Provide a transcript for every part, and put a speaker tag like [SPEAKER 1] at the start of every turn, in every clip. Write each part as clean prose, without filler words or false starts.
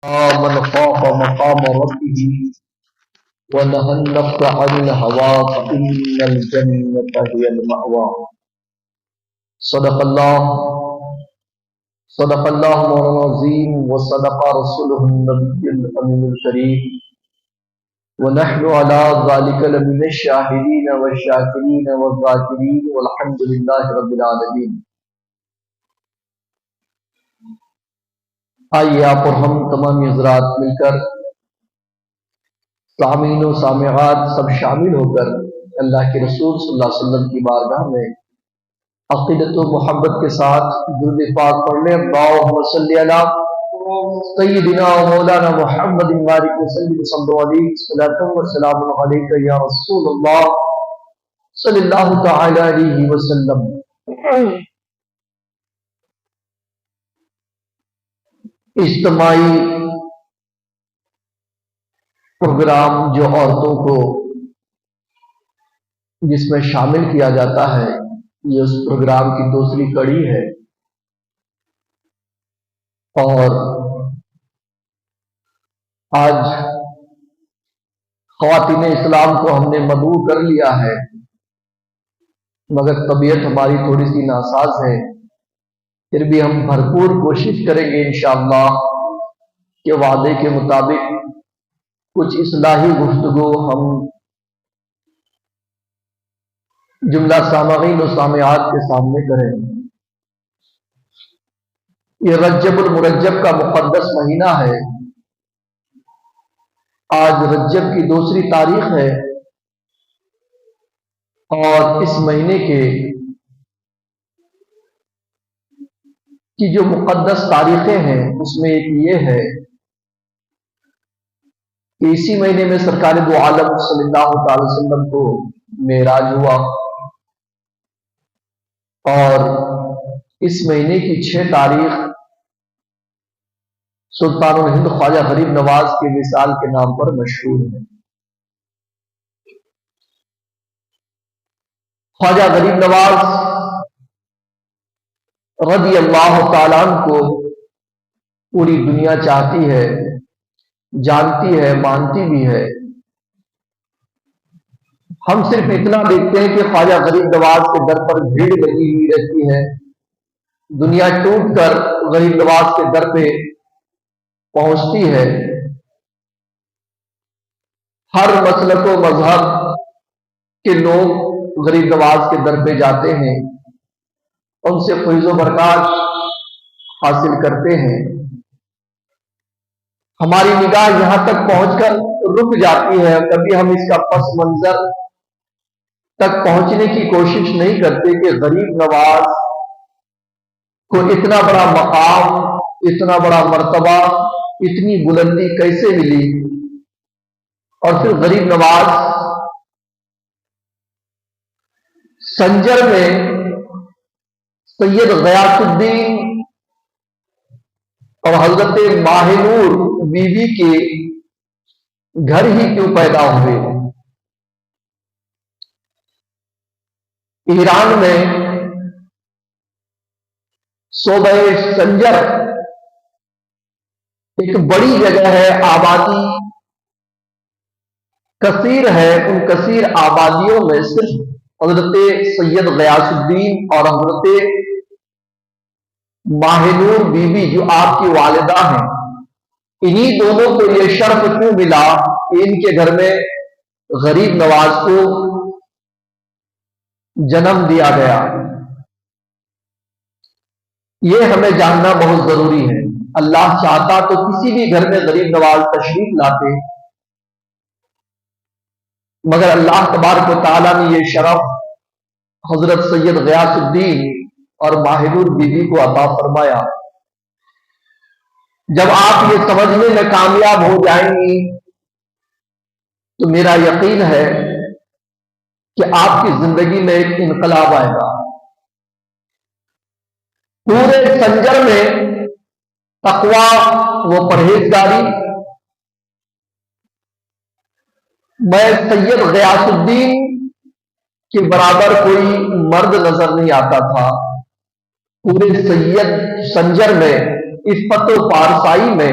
[SPEAKER 1] من خاف مقام ربه ونهى النفس عن الهوى فإن الجنة هي المأوى. صدق الله مولانا العظيم وصدق رسوله النبي الأمين الكريم ونحن على ذلك لمن الشاهدين والشاكرين والذاكرين والحمد لله رب العالمين. آئیے آپ اور ہم تمام حضرات مل کر سامعین و سامعات سب شامل ہو کر اللہ کے رسول صلی اللہ علیہ وسلم کی بارگاہ میں عقیدت و محبت کے ساتھ درود پاک پڑھ لیں. اللہم صلی علی سیدنا و مولانا محمد وبارک وسلم صلی اللہ علیہ وسلم علیک یا رسول اللہ صلی اللہ تعالی علیہ وسلم. اجتماعی پروگرام جو عورتوں کو جس میں شامل کیا جاتا ہے، یہ اس پروگرام کی دوسری کڑی ہے، اور آج خواتین اسلام کو ہم نے مدعو کر لیا ہے، مگر طبیعت ہماری تھوڑی سی ناساز ہے. پھر بھی ہم بھرپور کوشش کریں گے انشاءاللہ کہ وعدے کے مطابق کچھ اصلاحی گفتگو ہم جملہ سامعین و سامعات کے سامنے کریں. یہ رجب المرجب کا مقدس مہینہ ہے. آج رجب کی دوسری تاریخ ہے، اور اس مہینے کی جو مقدس تاریخیں ہیں اس میں ایک یہ ہے کہ اسی مہینے میں سرکار دو عالم صلی اللہ تعالی وسلم کو معراج ہوا، اور اس مہینے کی 6 تاریخ سلطان الہند خواجہ غریب نواز کے وصال کے نام پر مشہور ہے. خواجہ غریب نواز رضی اللہ تعالیٰ عنہ کو پوری دنیا چاہتی ہے، جانتی ہے، مانتی بھی ہے. ہم صرف اتنا دیکھتے ہیں کہ خواجہ غریب نواز کے در پر بھیڑ لگی ہوئی رہتی ہے، دنیا ٹوٹ کر غریب نواز کے در پہ پہنچتی ہے. ہر مسلک و مذہب کے لوگ غریب نواز کے در پہ جاتے ہیں، ان سے فیض و برکات حاصل کرتے ہیں. ہماری نگاہ یہاں تک پہنچ کر رک جاتی ہے، کبھی ہم اس کا پس منظر تک پہنچنے کی کوشش نہیں کرتے کہ غریب نواز کو اتنا بڑا مقام، اتنا بڑا مرتبہ، اتنی بلندی کیسے ملی. اور پھر غریب نواز سنجر میں سید غیاث الدین اور حضرت ماہ نور بیوی کے گھر ہی کیوں پیدا ہوئے. ایران میں صوبہ سنجر ایک بڑی جگہ ہے، آبادی کثیر ہے. ان کثیر آبادیوں میں صرف حضرت سید غیاث الدین اور حضرت ماہ نور بیوی جو آپ کی والدہ ہیں، انہی دونوں کو یہ شرف کیوں ملا کہ ان کے گھر میں غریب نواز کو جنم دیا گیا. یہ ہمیں جاننا بہت ضروری ہے. اللہ چاہتا تو کسی بھی گھر میں غریب نواز تشریف لاتے، مگر اللہ تبارک و تعالیٰ نے یہ شرف حضرت سید غیاث الدین اور ماہ نور بیوی کو عطا فرمایا. جب آپ یہ سمجھنے میں کامیاب ہو جائیں گی تو میرا یقین ہے کہ آپ کی زندگی میں ایک انقلاب آئے گا. پورے سنجر میں تقویٰ و پرہیزگاری میں سید غیاث الدین کے برابر کوئی مرد نظر نہیں آتا تھا. پورے سید سنجر میں عفت و پارسائی میں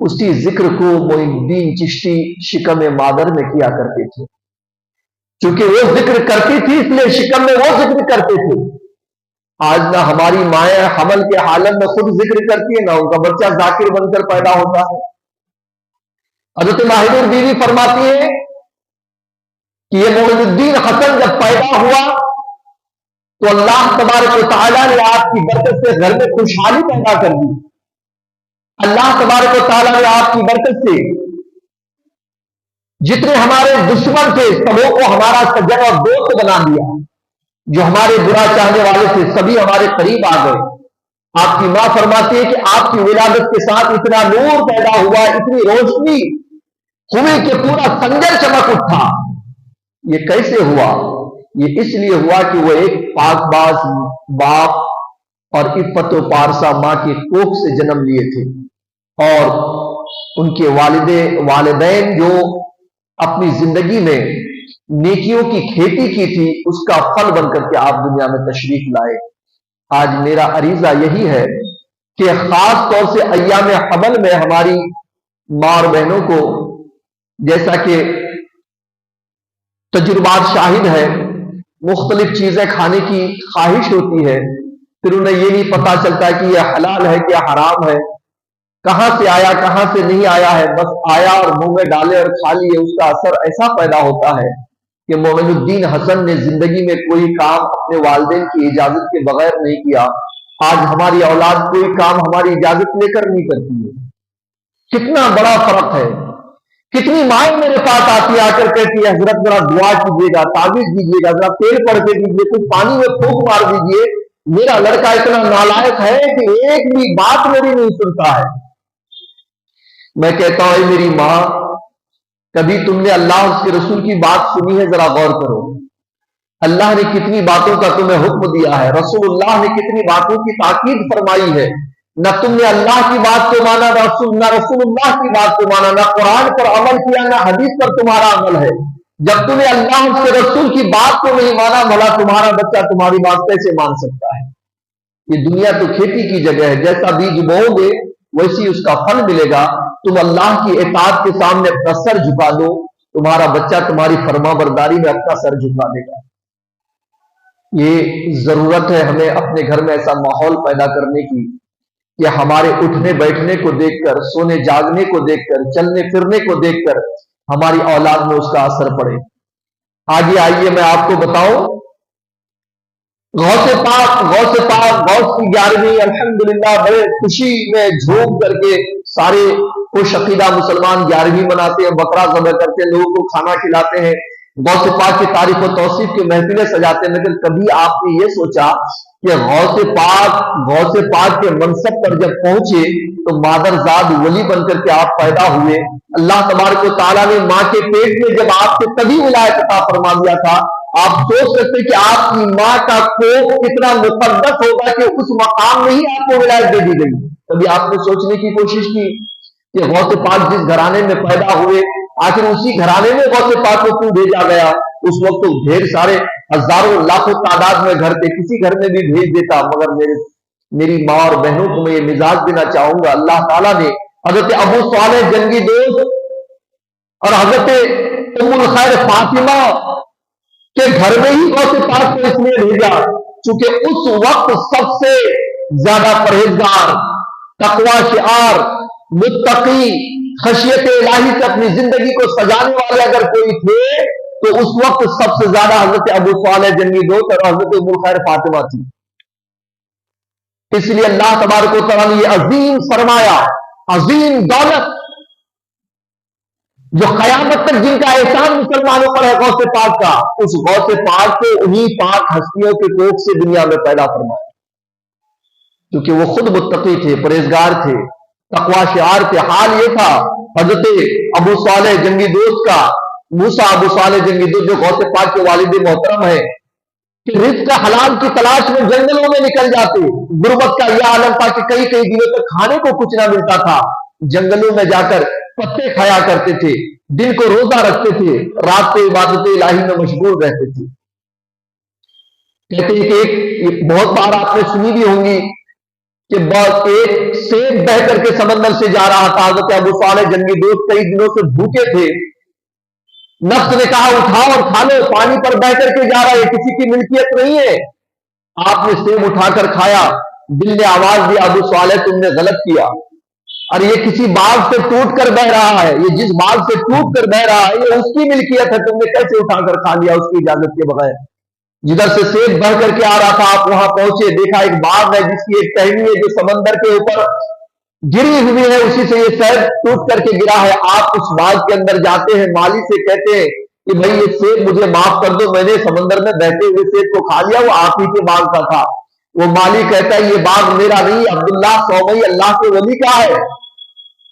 [SPEAKER 1] اسی ذکر کو معین الدین چشتی شکم مادر میں کیا کرتے تھے. چونکہ وہ ذکر کرتی تھی اس لیے شکم میں وہ ذکر کرتے تھے. آج نہ ہماری مائیں حمل کے حالت میں خود ذکر کرتی ہے، نہ ان کا بچہ ذاکر بن کر پیدا ہوتا ہے. حضرت ماہر بیوی فرماتی ہے کہ یہ معین الدین حسن جب پیدا ہوا تو اللہ تبارک و تعالیٰ نے آپ کی برکت سے گھر میں خوشحالی پیدا کر دی. اللہ تبارک و تعالیٰ نے آپ کی برکت سے جتنے ہمارے دشمن تھے سبوں کو ہمارا سجن اور دوست بنا دیا. جو ہمارے برا چاہنے والے تھے سبھی ہمارے قریب آ گئے. آپ کی ماں فرماتی ہے کہ آپ کی ولادت کے ساتھ اتنا نور پیدا ہوا، اتنی روشنی ہوئی کہ پورا سنجر چمک اٹھا. یہ کیسے ہوا؟ یہ اس لیے ہوا کہ وہ ایک پاک باز باپ اور عفت و پارسا ماں کی کوکھ سے جنم لیے تھے، اور ان کے والدین جو اپنی زندگی میں نیکیوں کی کھیتی کی تھی اس کا پھل بن کر کے آپ دنیا میں تشریف لائے. آج میرا عریضہ یہی ہے کہ خاص طور سے ایام حمل میں ہماری ماں اور بہنوں کو، جیسا کہ تجربات شاہد ہے، مختلف چیزیں کھانے کی خواہش ہوتی ہے، پھر انہیں یہ نہیں پتا چلتا کہ یہ حلال ہے کیا حرام ہے، کہاں سے آیا کہاں سے نہیں آیا ہے، بس آیا اور منہ میں ڈالے اور کھا لیے. اس کا اثر ایسا پیدا ہوتا ہے کہ معین الدین حسن نے زندگی میں کوئی کام اپنے والدین کی اجازت کے بغیر نہیں کیا. آج ہماری اولاد کوئی کام ہماری اجازت لے کر نہیں کرتی ہے. کتنا بڑا فرق ہے. کتنی مائیں میرے پاس آتی آ کر کہتی ہے حضرت ذرا دعا کیجیے گا، تعویذ دیجیے گا، ذرا تیل پڑھ کے دیجیے، کچھ پانی میں پھونک مار دیجیے. میرا لڑکا اتنا نالائق ہے کہ ایک بھی بات میری نہیں سنتا ہے. میں کہتا ہوں میری ماں، کبھی تم نے اللہ اس کے رسول کی بات سنی ہے؟ ذرا غور کرو. اللہ نے کتنی باتوں کا تمہیں حکم دیا ہے، رسول اللہ نے کتنی باتوں کی تاکید فرمائی ہے. نہ تم نے اللہ کی بات کو مانا، نہ رسول اللہ کی بات کو مانا، نہ قرآن پر عمل کیا، نہ حدیث پر تمہارا عمل ہے. جب تمہیں اللہ اس کے رسول کی بات کو نہیں مانا، بھلا تمہارا بچہ تمہاری بات کیسے مان سکتا ہے؟ یہ دنیا تو کھیتی کی جگہ ہے، جیسا بیج بو گے ویسی اس کا پھل ملے گا. تم اللہ کی اطاعت کے سامنے اپنا سر جھکا دو، تمہارا بچہ تمہاری فرما برداری میں اپنا سر جھکا دے گا. یہ ضرورت ہے ہمیں اپنے گھر میں ایسا ماحول پیدا کرنے کی کہ ہمارے اٹھنے بیٹھنے کو دیکھ کر، سونے جاگنے کو دیکھ کر، چلنے پھرنے کو دیکھ کر ہماری اولاد میں اس کا اثر پڑے. آگے آئیے میں آپ کو بتاؤں غوث غوث کی 11ویں الحمدللہ بڑے خوشی میں جھوم کر کے سارے خوش عقیدہ مسلمان 11ویں مناتے ہیں، بکرا ذبح کرتے ہیں، لوگوں کو کھانا کھلاتے ہیں، غوث پاک کی تعریف و توصیف کی محفلیں سجاتے ہیں. لیکن کبھی آپ نے یہ سوچا کہ غوث پاک کے منصب پر جب پہنچے تو مادر زاد ولی بن کر کے آپ پیدا ہوئے. اللہ تبارک و تعالیٰ نے ماں کے پیٹ میں جب آپ سے تبھی ولایت عطا فرما دیا تھا. آپ سوچ سکتے کہ آپ کی ماں کا کوکھ کتنا مقدس ہوگا کہ اس مقام میں ہی آپ کو ولایت دے دی گئی. کبھی آپ نے سوچنے کی کوشش کی کہ غوث پاک جس گھرانے میں پیدا ہوئے آخر اسی گھرانے میں غوث پاک کو کیوں بھیجا گیا؟ اس وقت تو ڈھیر سارے ہزاروں لاکھوں تعداد میں گھر تھے، کسی گھر میں بھی بھیج دیتا. مگر میری ماں اور بہنوں کو میں یہ مزاج دینا چاہوں گا، اللہ تعالیٰ نے حضرت ابو صالح جنگی دوست اور حضرت ام الخیر فاطمہ کے گھر میں ہی غوث پاک کو اس لیے بھیجا چونکہ اس وقت سب سے زیادہ پرہیزگار، تقوی شعار، متقی، خشیت الہی سے اپنی زندگی کو سجانے والے اگر کوئی تھے تو اس وقت سب سے زیادہ حضرت ابو صالح جنگی دوست اور حضرت ام الخیر فاطمہ تھی. اس لیے اللہ تبارک و تعالیٰ نے یہ عظیم سرمایہ، عظیم دولت جو قیامت تک جن کا احسان مسلمانوں پر ہے غوث پاک کا، اس غوث پاک کو انہی پاک ہستیوں کے کوکھ سے دنیا میں پیدا فرمایا. کیونکہ وہ خود متقی تھے، پرہیزگار تھے، تقوی شعار تھے. حال یہ تھا حضرت ابو صالح جنگی دوست کا، موسیٰ ابو صالح جنگی دوست جو غوث پاک کے والد محترم ہے، کہ رزق حلال کی تلاش میں جنگلوں میں نکل جاتے. غربت کا یہ عالم تھا کہ کئی کئی دنوں تک کھانے کو کچھ نہ ملتا تھا. جنگلوں میں جا کر پتے کھایا کرتے تھے، دن کو روزہ رکھتے تھے، رات کو عبادت الہی میں مشغول رہتے تھے. کہتے ہیں کہ ایک بہت بار آپ نے سنی بھی ہوں گی کہ بس ایک سیب بہ کر کے سمندر سے جا رہا تھا. حضرت ابو صالح جنگی دوست کئی دنوں سے بھوکے تھے. نفس نے کہا اٹھاؤ اور کھا لو, پانی پر بہ کر کے جا رہا ہے, کسی کی ملکیت نہیں ہے. آپ نے سیب اٹھا کر کھایا. دل نے آواز دی ابو صالح تم نے غلط کیا, اور یہ کسی باغ سے ٹوٹ کر بہ رہا ہے, یہ جس باغ سے ٹوٹ کر بہ رہا ہے یہ اس کی ملکیت ہے, تم نے کیسے اٹھا کر کھا لیا اس کی اجازت کے بغیر. جدھر سے سیب بہ کر کے آ رہا تھا آپ وہاں پہنچے, دیکھا ایک باغ ہے جس کی ایک ٹہنی ہے جو سمندر کے اوپر گری ہوئی ہے, اسی سے یہ سیب ٹوٹ کر کے گرا ہے. آپ اس باغ کے اندر جاتے ہیں, مالی سے کہتے ہیں کہ بھائی یہ سیب مجھے معاف کر دو, میں نے سمندر میں بہتے ہوئے سیب کو کھا لیا, وہ آپ ہی کے باغ کا تھا. وہ مالی کہتا ہے یہ باغ میرا نہیں, عبداللہ سومئی اللہ کے ولی کا ہے,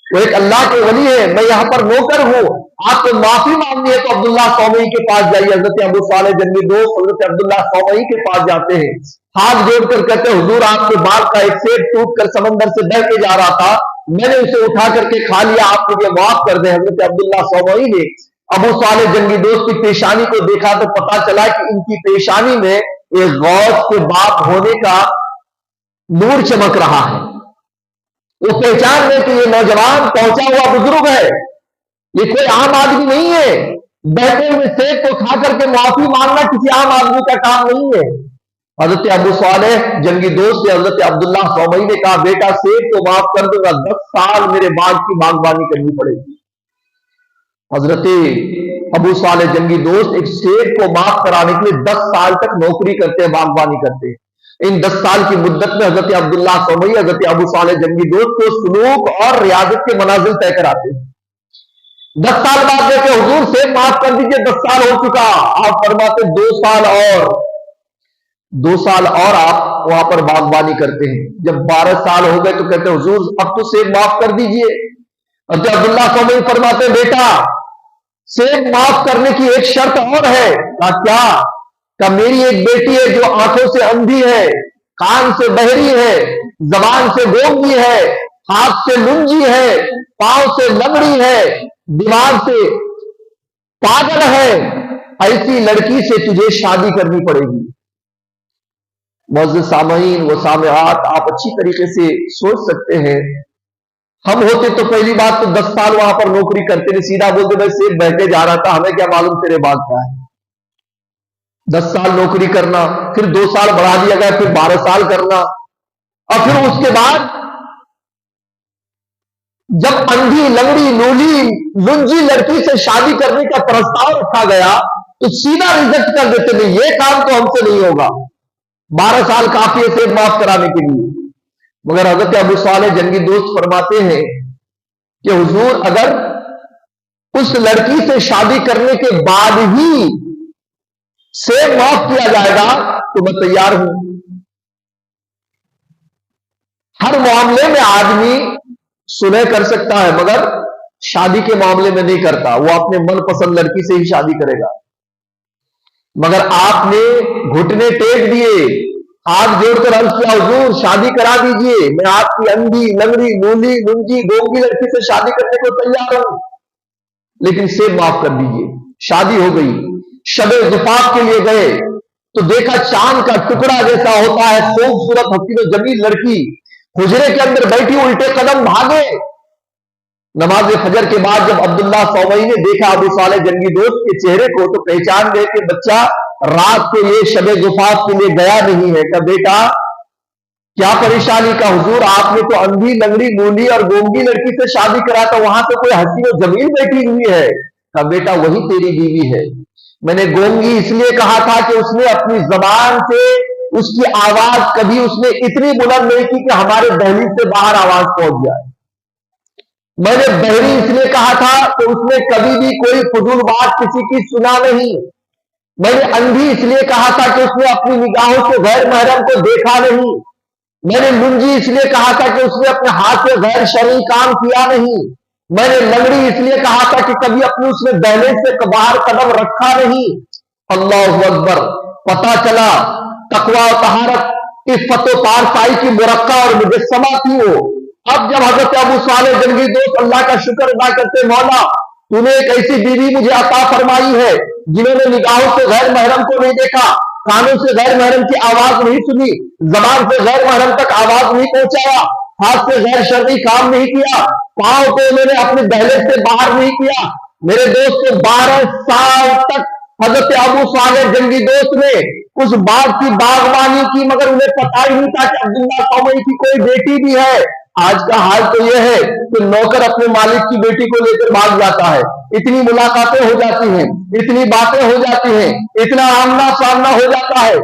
[SPEAKER 1] وہ ایک اللہ کے ولی ہے, میں یہاں پر نوکر ہوں. آپ کو معافی مانگنی ہے تو عبداللہ سومئی کے پاس جائیے. حضرت ابو صالح جنگی دوست حضرت عبداللہ سومئی کے پاس جاتے ہیں, ہاتھ جوڑ کر کہتے ہیں حضور آپ کے باغ کا ایک سیب ٹوٹ کر سمندر سے بہ کے جا رہا تھا, میں نے اسے اٹھا کر کے کھا لیا, آپ مجھے معاف کر دیں. حضرت عبداللہ سومئی نے ابو صالح جنگی دوست کی پیشانی کو دیکھا تو پتا چلا کہ ان کی پیشانی میں ایک غوث کے باپ ہونے کا نور چمک رہا ہے. وہ پہچان لے کہ یہ نوجوان پہنچا ہوا بزرگ ہے, یہ کوئی عام آدمی نہیں ہے. بہتے ہوئے سیب کو کھا کر کے معافی مانگنا کسی عام آدمی کا کام نہیں ہے. حضرت ابو صالح جنگی دوست سے حضرت عبداللہ سومئی نے کہا بیٹا سیب کو معاف کر دوں گا, 10 سال میرے باغ کی باغبانی کرنی پڑے گی. حضرت ابو صالح جنگی دوست ایک سیب کو معاف کرانے کے لیے 10 سال تک نوکری کرتے ہیں, باغبانی کرتے ہیں. ان 10 سال کی مدت میں حضرت عبداللہ سومئی حضرت ابو صالح جنگی دوست کو سلوک اور ریاضت کے منازل طے کراتے ہیں. 10 سال بعد دیکھے حضور سے معاف کر دیجئے, 10 سال ہو چکا. آپ فرماتے 2 سال اور, 2 سال اور آپ وہاں پر باغبانی کرتے ہیں. جب 12 سال ہو گئے تو کہتے ہیں حضور اب تو سیب معاف کر دیجئے. حضرت عبداللہ سومئی فرماتے بیٹا سیب معاف کرنے کی ایک شرط اور ہے. کیا؟ کہ میری ایک بیٹی ہے جو آنکھوں سے اندھی ہے, کان سے بہری ہے, زبان سے گونگی ہے, ہاتھ سے لنجی ہے, پاؤں سے لنگڑی ہے, دماغ سے پاگل ہے, ایسی لڑکی سے تجھے شادی کرنی پڑے گی. معزز سامعین و سامعات, آپ اچھی طریقے سے سوچ سکتے ہیں, ہم ہوتے تو پہلی بات تو 10 سال وہاں پر نوکری کرتے نہیں, سیدھا بولتے بھائی سیب بہ کے جا رہا تھا, ہمیں کیا معلوم تیرے باغ کا ہے. 10 سال نوکری کرنا, پھر 2 سال بڑھا دیا گیا, پھر 12 سال کرنا, اور پھر اس کے بعد جب اندھی لنگڑی لولی لنجی لڑکی سے شادی کرنے کا پرستاؤ رکھا گیا تو سیدھا ریجیکٹ کر دیتے نہیں, یہ کام تو ہم سے نہیں ہوگا. 12 سال کافی ہے سیب معاف کرانے کے لیے. مگر حضرت ابو صالح جنگی دوست فرماتے ہیں کہ حضور اگر اس لڑکی سے شادی کرنے کے بعد ہی سیب معاف کیا جائے گا تو میں تیار ہوں. ہر معاملے میں آدمی سلح کر سکتا ہے مگر شادی کے معاملے میں نہیں کرتا, وہ اپنے من پسند لڑکی سے ہی شادی کرے گا. مگر آپ نے گھٹنے ٹیک دیے, ہاتھ جوڑ کر عرض کیا حضور شادی کرا دیجئے, میں آپ کی اندھی لنگڑی لولی لنجی گونگی لڑکی سے شادی کرنے کو تیار ہوں, لیکن سیب معاف کر دیجئے. شادی ہو گئی, شب زفاف کے لیے گئے تو دیکھا چاند کا ٹکڑا جیسا ہوتا ہے خوبصورت حسین و جمیل لڑکی حجرے کے اندر بیٹھی, الٹے قدم بھاگے. نماز فجر کے بعد جب عبداللہ سومئی نے دیکھا ابو صالح جنگی دوست کے چہرے کو تو پہچان گئے کہ بچہ رات کو یہ شب زفاف کے لیے گیا نہیں ہے. کہ بیٹا کیا پریشانی؟ کا حضور آپ نے تو اندھی لنگڑی لولی اور گونگی لڑکی سے شادی کرا تھا, وہاں تو کوئی حسین و جمیل بیٹھی ہوئی ہے. کہ بیٹا وہی تیری بیوی ہے. میں نے گونگی اس لیے کہا تھا کہ اس نے اپنی زبان سے اس کی آواز کبھی اس نے اتنی بلند نہیں کی کہ ہمارے دہلیز سے باہر آواز پہنچ جائے. میں نے بہری اس لیے کہا تھا کہ اس نے کبھی بھی کوئی فضول بات کسی کی سنا نہیں. میں نے اندھی اس لیے کہا تھا کہ اس نے اپنی نگاہوں سے غیر محرم کو دیکھا نہیں. میں نے لنجی اس لیے کہا تھا کہ اس نے اپنے ہاتھ سے غیر شرعی کام کیا نہیں. میں نے لنگڑی اس لیے کہا تھا کہ کبھی اپنی اس نے دہلیز سے باہر قدم رکھا نہیں. اللہ اکبر. پتا چلا تقوی و طہارت عفت و پارسائی کی مرقع اور مجسمہ تھی وہ. اب جب حضرت ابو صالح جنگی دوست اللہ کا شکر ادا کرتے, مولا تو نے ایک ایسی بیوی مجھے عطا فرمائی ہے جنہوں نے نگاہوں سے غیر محرم کو نہیں دیکھا, کانوں سے غیر محرم کی آواز نہیں سنی، زبان سے غیر محرم تک آواز نہیں پہنچایا، ہاتھ سے غیر شرعی کام نہیں کیا، پاؤں کو انہوں نے اپنی دہلیز سے باہر نہیں کیا۔ میرے دوست 12 سال تک حضرت ابو صالح جنگی دوست نے اس باغ کی باغبانی کی، مگر انہیں پتا ہی نہیں تھا کہ عبداللہ قومی کی کوئی بیٹی بھی ہے۔ آج کا حال تو یہ ہے کہ نوکر اپنے مالک کی بیٹی کو لے کر بھاگ جاتا ہے، اتنی ملاقاتیں ہو جاتی ہیں، اتنی باتیں ہو جاتی ہیں، اتنا آمنا سامنا ہو جاتا ہے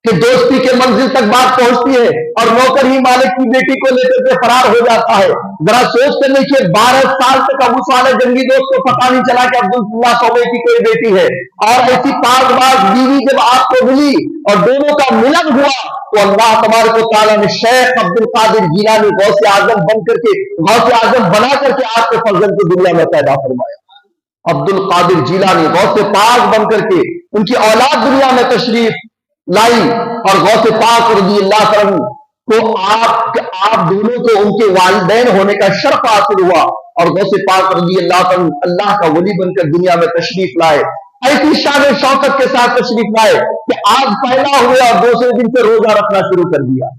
[SPEAKER 1] کہ دوستی کے منزل تک بات پہنچتی ہے اور نوکر ہی مالک کی بیٹی کو لے کر کے فرار ہو جاتا ہے۔ ذرا سوچ کر دیکھیے 12 سال تک ابو صالح جنگی دوست کو پتا نہیں چلا کہ عبداللہ قومی کی کوئی بیٹی ہے، اور ایسی پاک باز بیوی جب آپ کو ملی اور دونوں کا ملن ہوا تو اللہ تبارک و تعالیٰ نے شیخ عبد القادر جیلانی غوث اعظم بن کر کے، غوث اعظم بنا کر کے آپ کے فرزند کو دنیا میں پیدا فرمایا۔ عبد القادر جیلانی غوث پاک بن کر کے ان کی اولاد دنیا میں تشریف لائی، اور غوث پاک رضی اللہ عنہ کو آپ دونوں کو ان کے والدین ہونے کا شرف حاصل ہوا، اور غوث پاک رضی اللہ عنہ اللہ کا ولی بن کر دنیا میں تشریف لائے۔ ایسی شان شوکت کے ساتھ تشریف لائے کہ آج پیدا ہوئے اور دوسرے دن سے روزہ رکھنا شروع کر دیا۔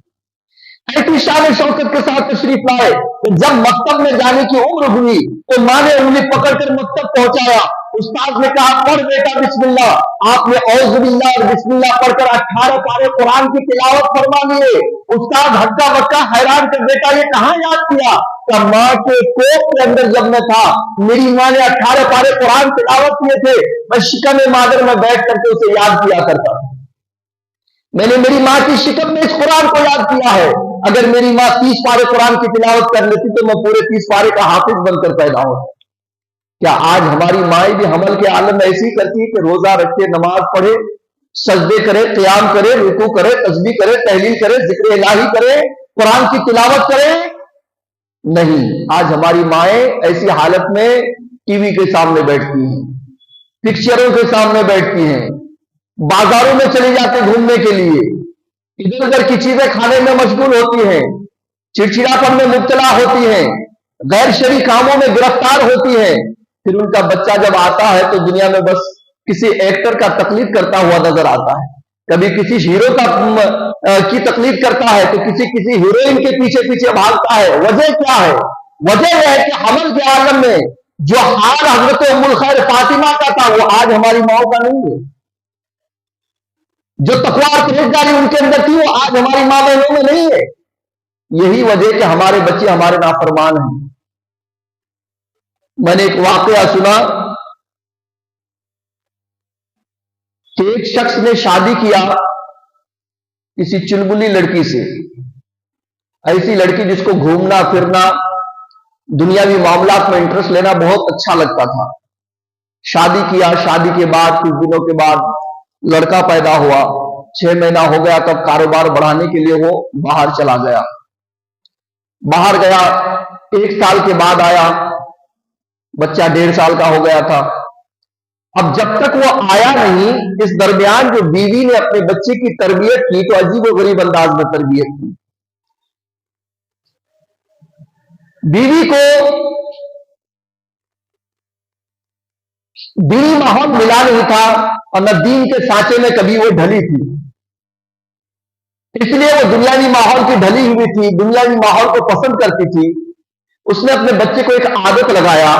[SPEAKER 1] ایسی شان شوکت کے ساتھ تشریف لائے کہ جب مکتب میں جانے کی عمر ہوئی تو ماں نے انگلی پکڑ کر مکتب پہنچایا، استاد نے کہا پڑھ بیٹا بسم اللہ، آپ نے اعوذ باللہ اور بسم اللہ پڑھ کر 18 پارے قرآن کی تلاوت فرما لیے۔ استاد ہکا بکا حیران کر بیٹا یہ کہاں یاد کیا؟ کہ ماں کے کوپ کے اندر جب میں تھا میری ماں نے 18 پارے قرآن تلاوت کیے تھے، میں شکم مادر میں بیٹھ کر کے اسے یاد کیا کرتا تھا، میں نے میری ماں کی شکم میں اس قرآن کو یاد کیا ہے۔ اگر میری ماں 30 پارے قرآن کی تلاوت کر لیتی تو میں پورے 30 پارے کا حافظ بن کر پیدا ہوتا۔ کیا آج ہماری مائیں بھی حمل کے عالم میں ایسی کرتی ہے کہ روزہ رکھے، نماز پڑھے، سجدے کرے، قیام کرے، رکوع کرے، تسبیح کرے، تحلیل کرے، ذکر الہی کرے، قرآن کی تلاوت کرے؟ نہیں، آج ہماری مائیں ایسی حالت میں ٹی وی کے سامنے بیٹھتی ہیں، پکچروں کے سامنے بیٹھتی ہیں، بازاروں میں چلی جاتے گھومنے کے لیے، ادھر ادھر کی چیزیں کھانے میں مشغول ہوتی ہیں، چڑچڑاپن میں مبتلا ہوتی ہیں، غیر شرعی کاموں میں گرفتار ہوتی ہیں۔ پھر ان کا بچہ جب آتا ہے تو دنیا میں بس کسی ایکٹر کا تقلید کرتا ہوا نظر آتا ہے، کبھی کسی ہیرو کی تقلید کرتا ہے تو کسی ہیروئن کے پیچھے پیچھے بھاگتا ہے۔ وجہ کیا ہے؟ وجہ یہ ہے کہ حمل کے عالم میں جو حال حضرت ام الخیر فاطمہ کا تھا وہ آج ہماری ماؤں کا نہیں ہے، جو تقویٰ اور پرہیزگاری ان کے اندر تھی وہ آج ہماری ماں بہنوں میں نہیں ہے۔ یہی وجہ کہ ہمارے بچے ہمارے نافرمان ہیں۔ میں نے ایک واقعہ سنا کہ ایک شخص نے شادی کیا کسی چلبلی لڑکی سے، ایسی لڑکی جس کو گھومنا پھرنا، دنیاوی معاملات میں انٹرسٹ لینا بہت اچھا لگتا تھا۔ شادی کیا، شادی کے بعد کچھ دنوں کے بعد لڑکا پیدا ہوا، 6 مہینہ ہو گیا، تب کاروبار بڑھانے کے لیے وہ باہر چلا گیا۔ باہر گیا، 1 سال کے بعد آیا، بچہ 1.5 سال کا ہو گیا تھا۔ اب جب تک وہ آیا نہیں، اس درمیان جو بیوی نے اپنے بچے کی تربیت کی تو عجیب و غریب انداز میں تربیت کی۔ بیوی کو دینی ماحول ملا نہیں تھا اور نہ دین کے سانچے میں کبھی وہ ڈھلی تھی، اس لیے وہ دنیاوی ماحول کی ڈھلی ہوئی تھی، دنیاوی ماحول کو پسند کرتی تھی۔ اس نے اپنے بچے کو ایک عادت لگایا،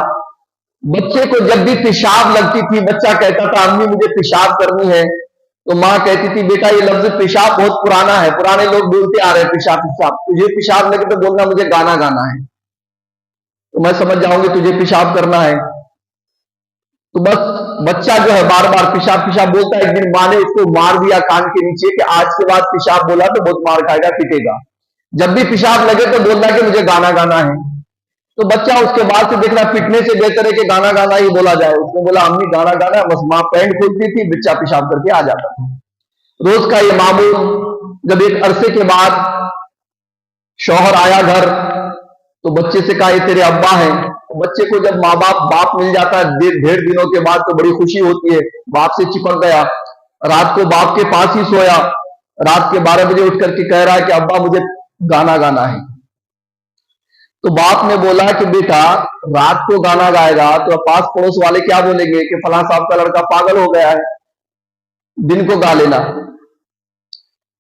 [SPEAKER 1] بچے کو جب بھی پیشاب لگتی تھی بچہ کہتا تھا امی مجھے پیشاب کرنی ہے، تو ماں کہتی تھی بیٹا یہ لفظ پیشاب بہت پرانا ہے، پرانے لوگ بولتے آ رہے ہیں پیشاب پیشاب، تجھے پیشاب لگے تو بولنا مجھے گانا گانا ہے، تو میں سمجھ جاؤں گی تجھے پیشاب کرنا ہے۔ تو بس بچہ جو ہے بار بار پیشاب پیشاب بولتا ہے۔ ایک دن ماں نے اس کو مار دیا کان کے نیچے کہ آج کے بعد پیشاب بولا تو بہت مار کھائے گا، پیٹے گا، جب بھی پیشاب لگے تو بولنا کہ مجھے گانا گانا ہے۔ تو بچہ اس کے بعد سے دیکھ رہا پٹنے سے بہتر ہے کہ گانا گانا ہی بولا جائے۔ اس نے بولا امی گانا گانا ہے، بس ماں پینٹ کھولتی تھی، بچہ پیشاب کر کے آ جاتا تھا۔ روز کا یہ معمول۔ جب ایک عرصے کے بعد شوہر آیا گھر تو بچے سے کہا یہ تیرے ابا ہیں۔ بچے کو جب ماں باپ مل جاتا ہے 1.5 دنوں کے بعد تو بڑی خوشی ہوتی ہے، باپ سے چپک گیا، رات کو باپ کے پاس ہی سویا، رات کے 12 بجے اٹھ کر کے کہہ رہا ہے کہ ابا مجھے گانا گانا ہے۔ تو باپ نے بولا کہ بیٹا رات کو گانا گائے گا تو پاس پڑوس والے کیا بولیں گے کہ فلاں صاحب کا لڑکا پاگل ہو گیا ہے، دن کو گا لینا۔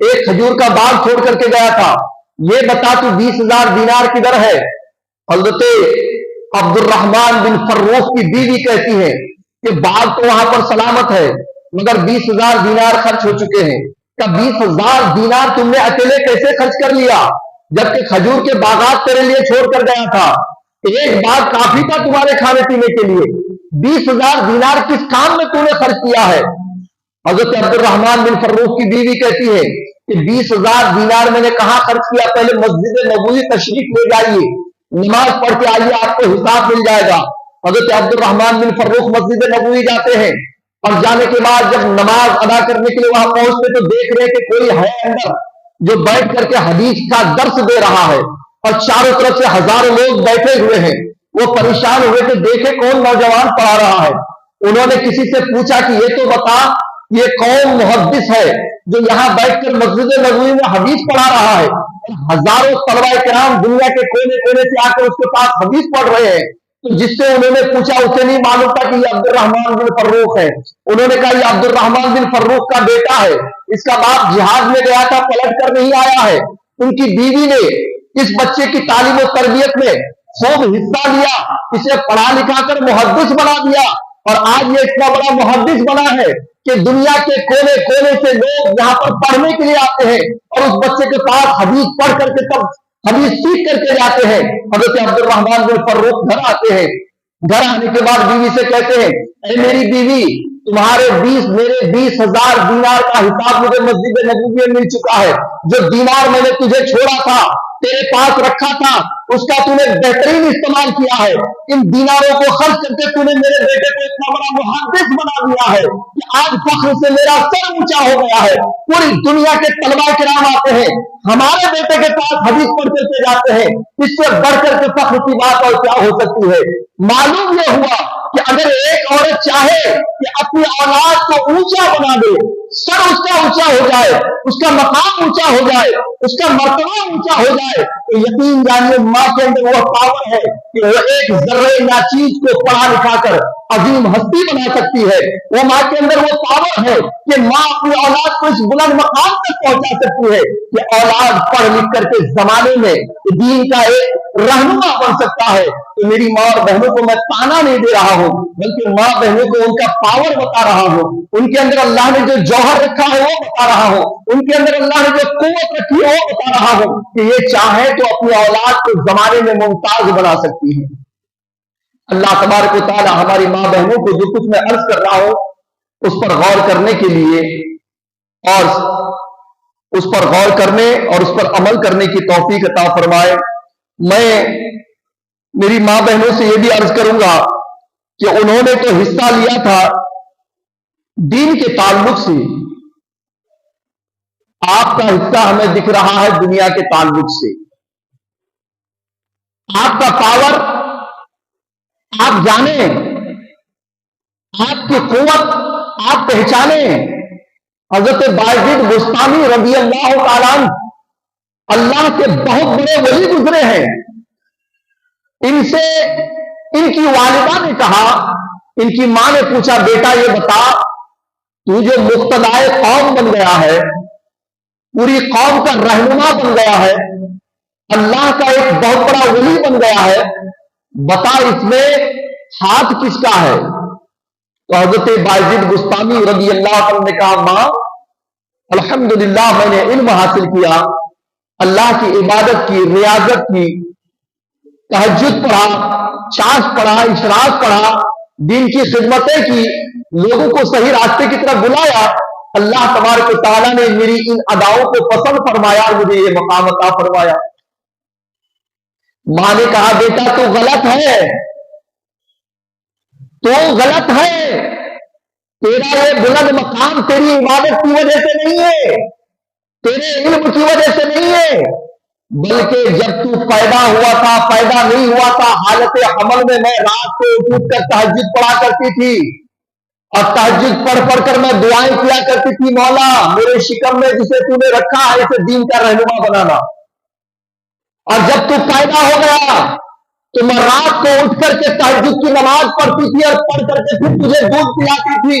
[SPEAKER 1] ایک کھجور کا باغ چھوڑ کر کے گیا تھا، یہ بتا تو 20,000 دینار کدھر ہے؟ حضرت عبد الرحمان بن فروخ کی بیوی کہتی ہے کہ باغ تو وہاں پر سلامت ہے مگر 20,000 دینار خرچ ہو چکے ہیں۔ کہ 20,000 دینار تم نے اکیلے کیسے خرچ کر لیا جبکہ کھجور کے باغات تیرے لیے چھوڑ کر گیا تھا؟ ایک باغ کافی تھا تمہارے کھانے پینے کے لیے، 20,000 دینار کس کام میں تو نے خرچ کیا ہے؟ حضرت عبد الرحمان بن فروخ کی بیوی کہتی ہے کہ 20,000 دینار میں نے کہاں خرچ کیا، پہلے مسجد نبوی تشریف لے جائیے، نماز پڑھ کے آئیے، آپ کو حساب مل جائے گا۔ حضرت عبد الرحمان بن فروخ مسجد نبوی جاتے ہیں اور جانے کے بعد جب نماز ادا کرنے کے لیے وہاں پہنچتے تو دیکھ رہے کہ کوئی ہے اندر جو بیٹھ کر کے حدیث کا درس دے رہا ہے اور چاروں طرف سے ہزاروں لوگ بیٹھے ہوئے ہیں۔ وہ پریشان ہوئے کہ دیکھے کون نوجوان پڑھا رہا ہے۔ انہوں نے کسی سے پوچھا کہ یہ تو بتا یہ کون محدث ہے جو یہاں بیٹھ کر مسجد نبوی میں حدیث پڑھا رہا ہے؟ ہزاروں طلبہ کرام دنیا کے کونے کونے سے آ کر اس کے پاس حدیث پڑھ رہے ہیں۔ تو جس سے انہوں نے پوچھا اسے نہیں معلوم تھا کہ یہ عبد الرحمان بن فروخ ہے۔ انہوں نے کہا یہ عبد الرحمان بن فروخ کا بیٹا ہے، اس کا باپ جہاد میں گیا تھا، پلٹ کر نہیں آیا ہے۔ ان کی بیوی نے اس بچے کی تعلیم و تربیت میں خوب حصہ لیا، اسے پڑھا لکھا کر محدث بنا دیا، اور آج یہ اتنا بڑا محدث بنا ہے کہ دنیا کے کونے کونے سے لوگ یہاں پر پڑھنے کے لیے آتے ہیں اور اس بچے کے پاس حدیث پڑھ کر کے تب حدیث سیکھ کر کے جاتے ہیں۔ حضرت عبد الرحمان بن فروخ گھر آتے ہیں، گھر آنے کے بعد بیوی سے کہتے ہیں اے میری بیوی، تمہارے میرے 20,000 دینار کا حساب مجھے مسجد نبوی میں مل چکا ہے۔ جو دینار میں نے تجھے چھوڑا تھا، تیرے پاس رکھا تھا، اس کا تو نے بہترین استعمال کیا ہے۔ ان دیناروں کو خرچ کر کے تو نے میرے بیٹے کو اتنا بڑا محدث بنا دیا ہے کہ آج فخر سے میرا سر اونچا ہو گیا ہے۔ پوری دنیا کے طلباء کرام آتے ہیں، ہمارے بیٹے کے پاس حدیث پڑھ کر کے جاتے ہیں، اس سے بڑھ کر کے فخر کی بات اور کیا ہو سکتی ہے؟ معلوم یہ ہوا کہ اگر ایک عورت چاہے کہ اپنی اولاد کو اونچا بنا دے، سر اس کا اونچا ہو جائے، اس کا مقام اونچا ہو جائے، اس کا مرتبہ اونچا ہو جائے، تو یقین جانیے ماں کے اندر وہ پاور ہے کہ وہ ایک ذرے ناچیز کو پڑھا لکھا کر عظیم ہستی بنا سکتی ہے۔ وہ ماں کے اندر وہ پاور ہے کہ ماں اپنی اولاد کو اس بلند مقام تک پہنچا سکتی ہے کہ اولاد پڑھ لکھ کر کے زمانے میں دین کا ایک رہنما بن سکتا ہے۔ تو میری ماں اور بہنوں کو میں تانا نہیں دے رہا ہوں، بلکہ ماں بہنوں کو ان کا پاور بتا رہا ہوں، ان کے اندر اللہ نے جو جوہر رکھا ہے وہ بتا رہا ہوں، ان کے اندر اللہ نے جو قوت رکھی ہے وہ بتا رہا ہوں کہ یہ چاہے تو اپنی اولاد کو زمانے میں ممتاز بنا سکتی ہے۔ اللہ تبارک و تعالی ہماری ماں بہنوں کو جو کچھ میں عرض کر رہا ہوں اس پر غور کرنے کے لیے اور اس پر غور کرنے اور اس پر عمل کرنے کی توفیق عطا فرمائے۔ میں میری ماں بہنوں سے یہ بھی عرض کروں گا کہ انہوں نے تو حصہ لیا تھا دین کے تعلق سے، آپ کا حصہ ہمیں دکھ رہا ہے دنیا کے تعلق سے۔ آپ کا پاور آپ جانیں، آپ کی قوت آپ پہچانیں۔ حضرت باجد بستانی رضی اللہ تعالیٰ عنہ اللہ کے بہت بڑے ولی گزرے ہیں۔ ان سے ان کی والدہ نے کہا، ان کی ماں نے پوچھا بیٹا یہ بتا تو جو مقتدائے قوم بن گیا ہے، پوری قوم کا رہنما بن گیا ہے، اللہ کا ایک بہت بڑا ولی بن گیا ہے، بتا اس میں ہاتھ کس کا ہے؟ تو حضرت باجد بستانی رضی اللہ عنہ نے کہا ماں الحمدللہ میں نے علم حاصل کیا، اللہ کی عبادت کی، ریاضت کی، تہجد پڑھا، چاش پڑھا، اشراق پڑھا، دین کی خدمتیں کی، لوگوں کو صحیح راستے کی طرف بلایا۔ اللہ تبارک و تعالیٰ نے میری ان اداؤں کو پسند فرمایا اور مجھے یہ مقام عطا فرمایا۔ ماں نے کہا بیٹا تو غلط ہے، تو غلط ہے، تیرا یہ بلند مقام تیری عبادت کی وجہ سے نہیں ہے، تیرے علم کی وجہ سے نہیں ہے، بلکہ جب تو پیدا ہوا تھا، پیدا نہیں ہوا تھا، حالت حمل میں رات کو اٹھ کر تہجد پڑھا کرتی تھی اور تہجد پڑھ پڑھ کر میں دعائیں کیا کرتی تھی مولا میرے شکم میں جسے تو نے رکھا ہے اسے دین کا رہنما بنانا۔ اور جب تو پیدا ہو گیا تو میں رات کو اٹھ کر کے تہجد کی نماز پڑھتی تھی اور پڑھ کر کے پھر تجھے دودھ پلاتی تھی،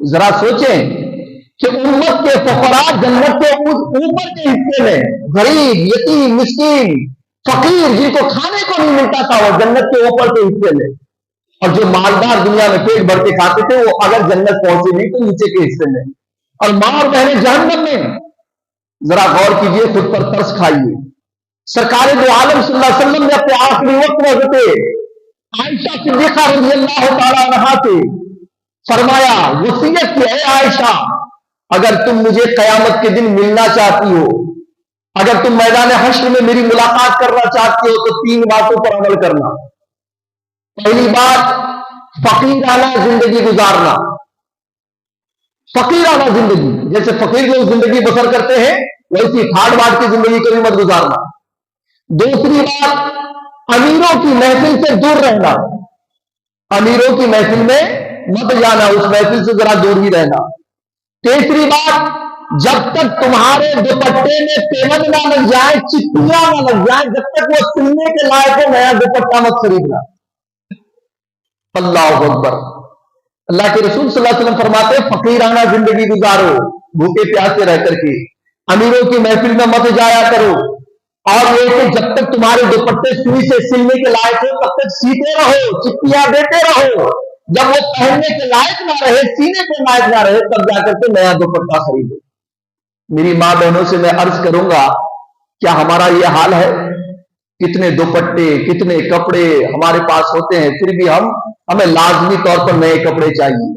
[SPEAKER 1] ذرا سوچیں کہ امت کے فقراء جنت کے اوپر کے حصے میں، غریب، یتیم، مسکین، فقیر جن کو کھانے کو نہیں ملتا تھا، وہ جنت کے اوپر کے حصے میں، اور جو مالدار دنیا میں پیٹ بھر کے کھاتے تھے وہ اگر جنت پہنچے نہیں تو نیچے کے حصے میں، اور ماں اور بہنیں جہنم میں۔ ذرا غور کیجئے، خود پر ترس کھائیے۔ سرکار دو عالم صلی اللہ علیہ وسلم نے اپنے آخری وقت میں حضرت عائشہ صدیقہ رضی اللہ تعالی عنہا سے فرمایا، وصیت کی، اے عائشہ اگر تم مجھے قیامت کے دن ملنا چاہتی ہو، اگر تم میدان حشر میں میری ملاقات کرنا چاہتی ہو تو 3 باتوں پر عمل کرنا۔ پہلی بات، فقیرانہ زندگی گزارنا، فقیرانہ زندگی، جیسے فقیر لوگ زندگی بسر کرتے ہیں ویسی ٹھاٹ باٹ کی زندگی کبھی مت گزارنا۔ دوسری بات، امیروں کی محفل سے دور رہنا، امیروں کی محفل میں مت جانا، اس محفل سے ذرا دور ہی رہنا۔ تیسری بات، جب تک تمہارے دوپٹے میں پیمند نہ لگ جائے، چپیاں نہ لگ جائیں، جب تک وہ سلنے کے لائق ہے نیا دوپٹہ مت خریدنا۔ اللہ اکبر۔ اللہ کے رسول صلی اللہ علیہ وسلم فرماتے ہیں فقیرانہ زندگی گزارو، بھوکے پیاسے رہ کر کے، امیروں کی محفل میں مت جایا کرو، اور یہ کہ جب تک تمہارے دوپٹے سوئی سے سلنے کے لائق ہو تب تک سیتے رہو، چپیاں دیتے رہو، جب وہ پہننے کے لائق نہ رہے، سینے کے لائق نہ رہے، تب جا کر کے نیا دوپٹہ خریدو۔ میری ماں بہنوں سے میں عرض کروں گا، کیا ہمارا یہ حال ہے؟ کتنے دوپٹے، کتنے کپڑے ہمارے پاس ہوتے ہیں، پھر بھی ہمیں لازمی طور پر نئے کپڑے چاہیے۔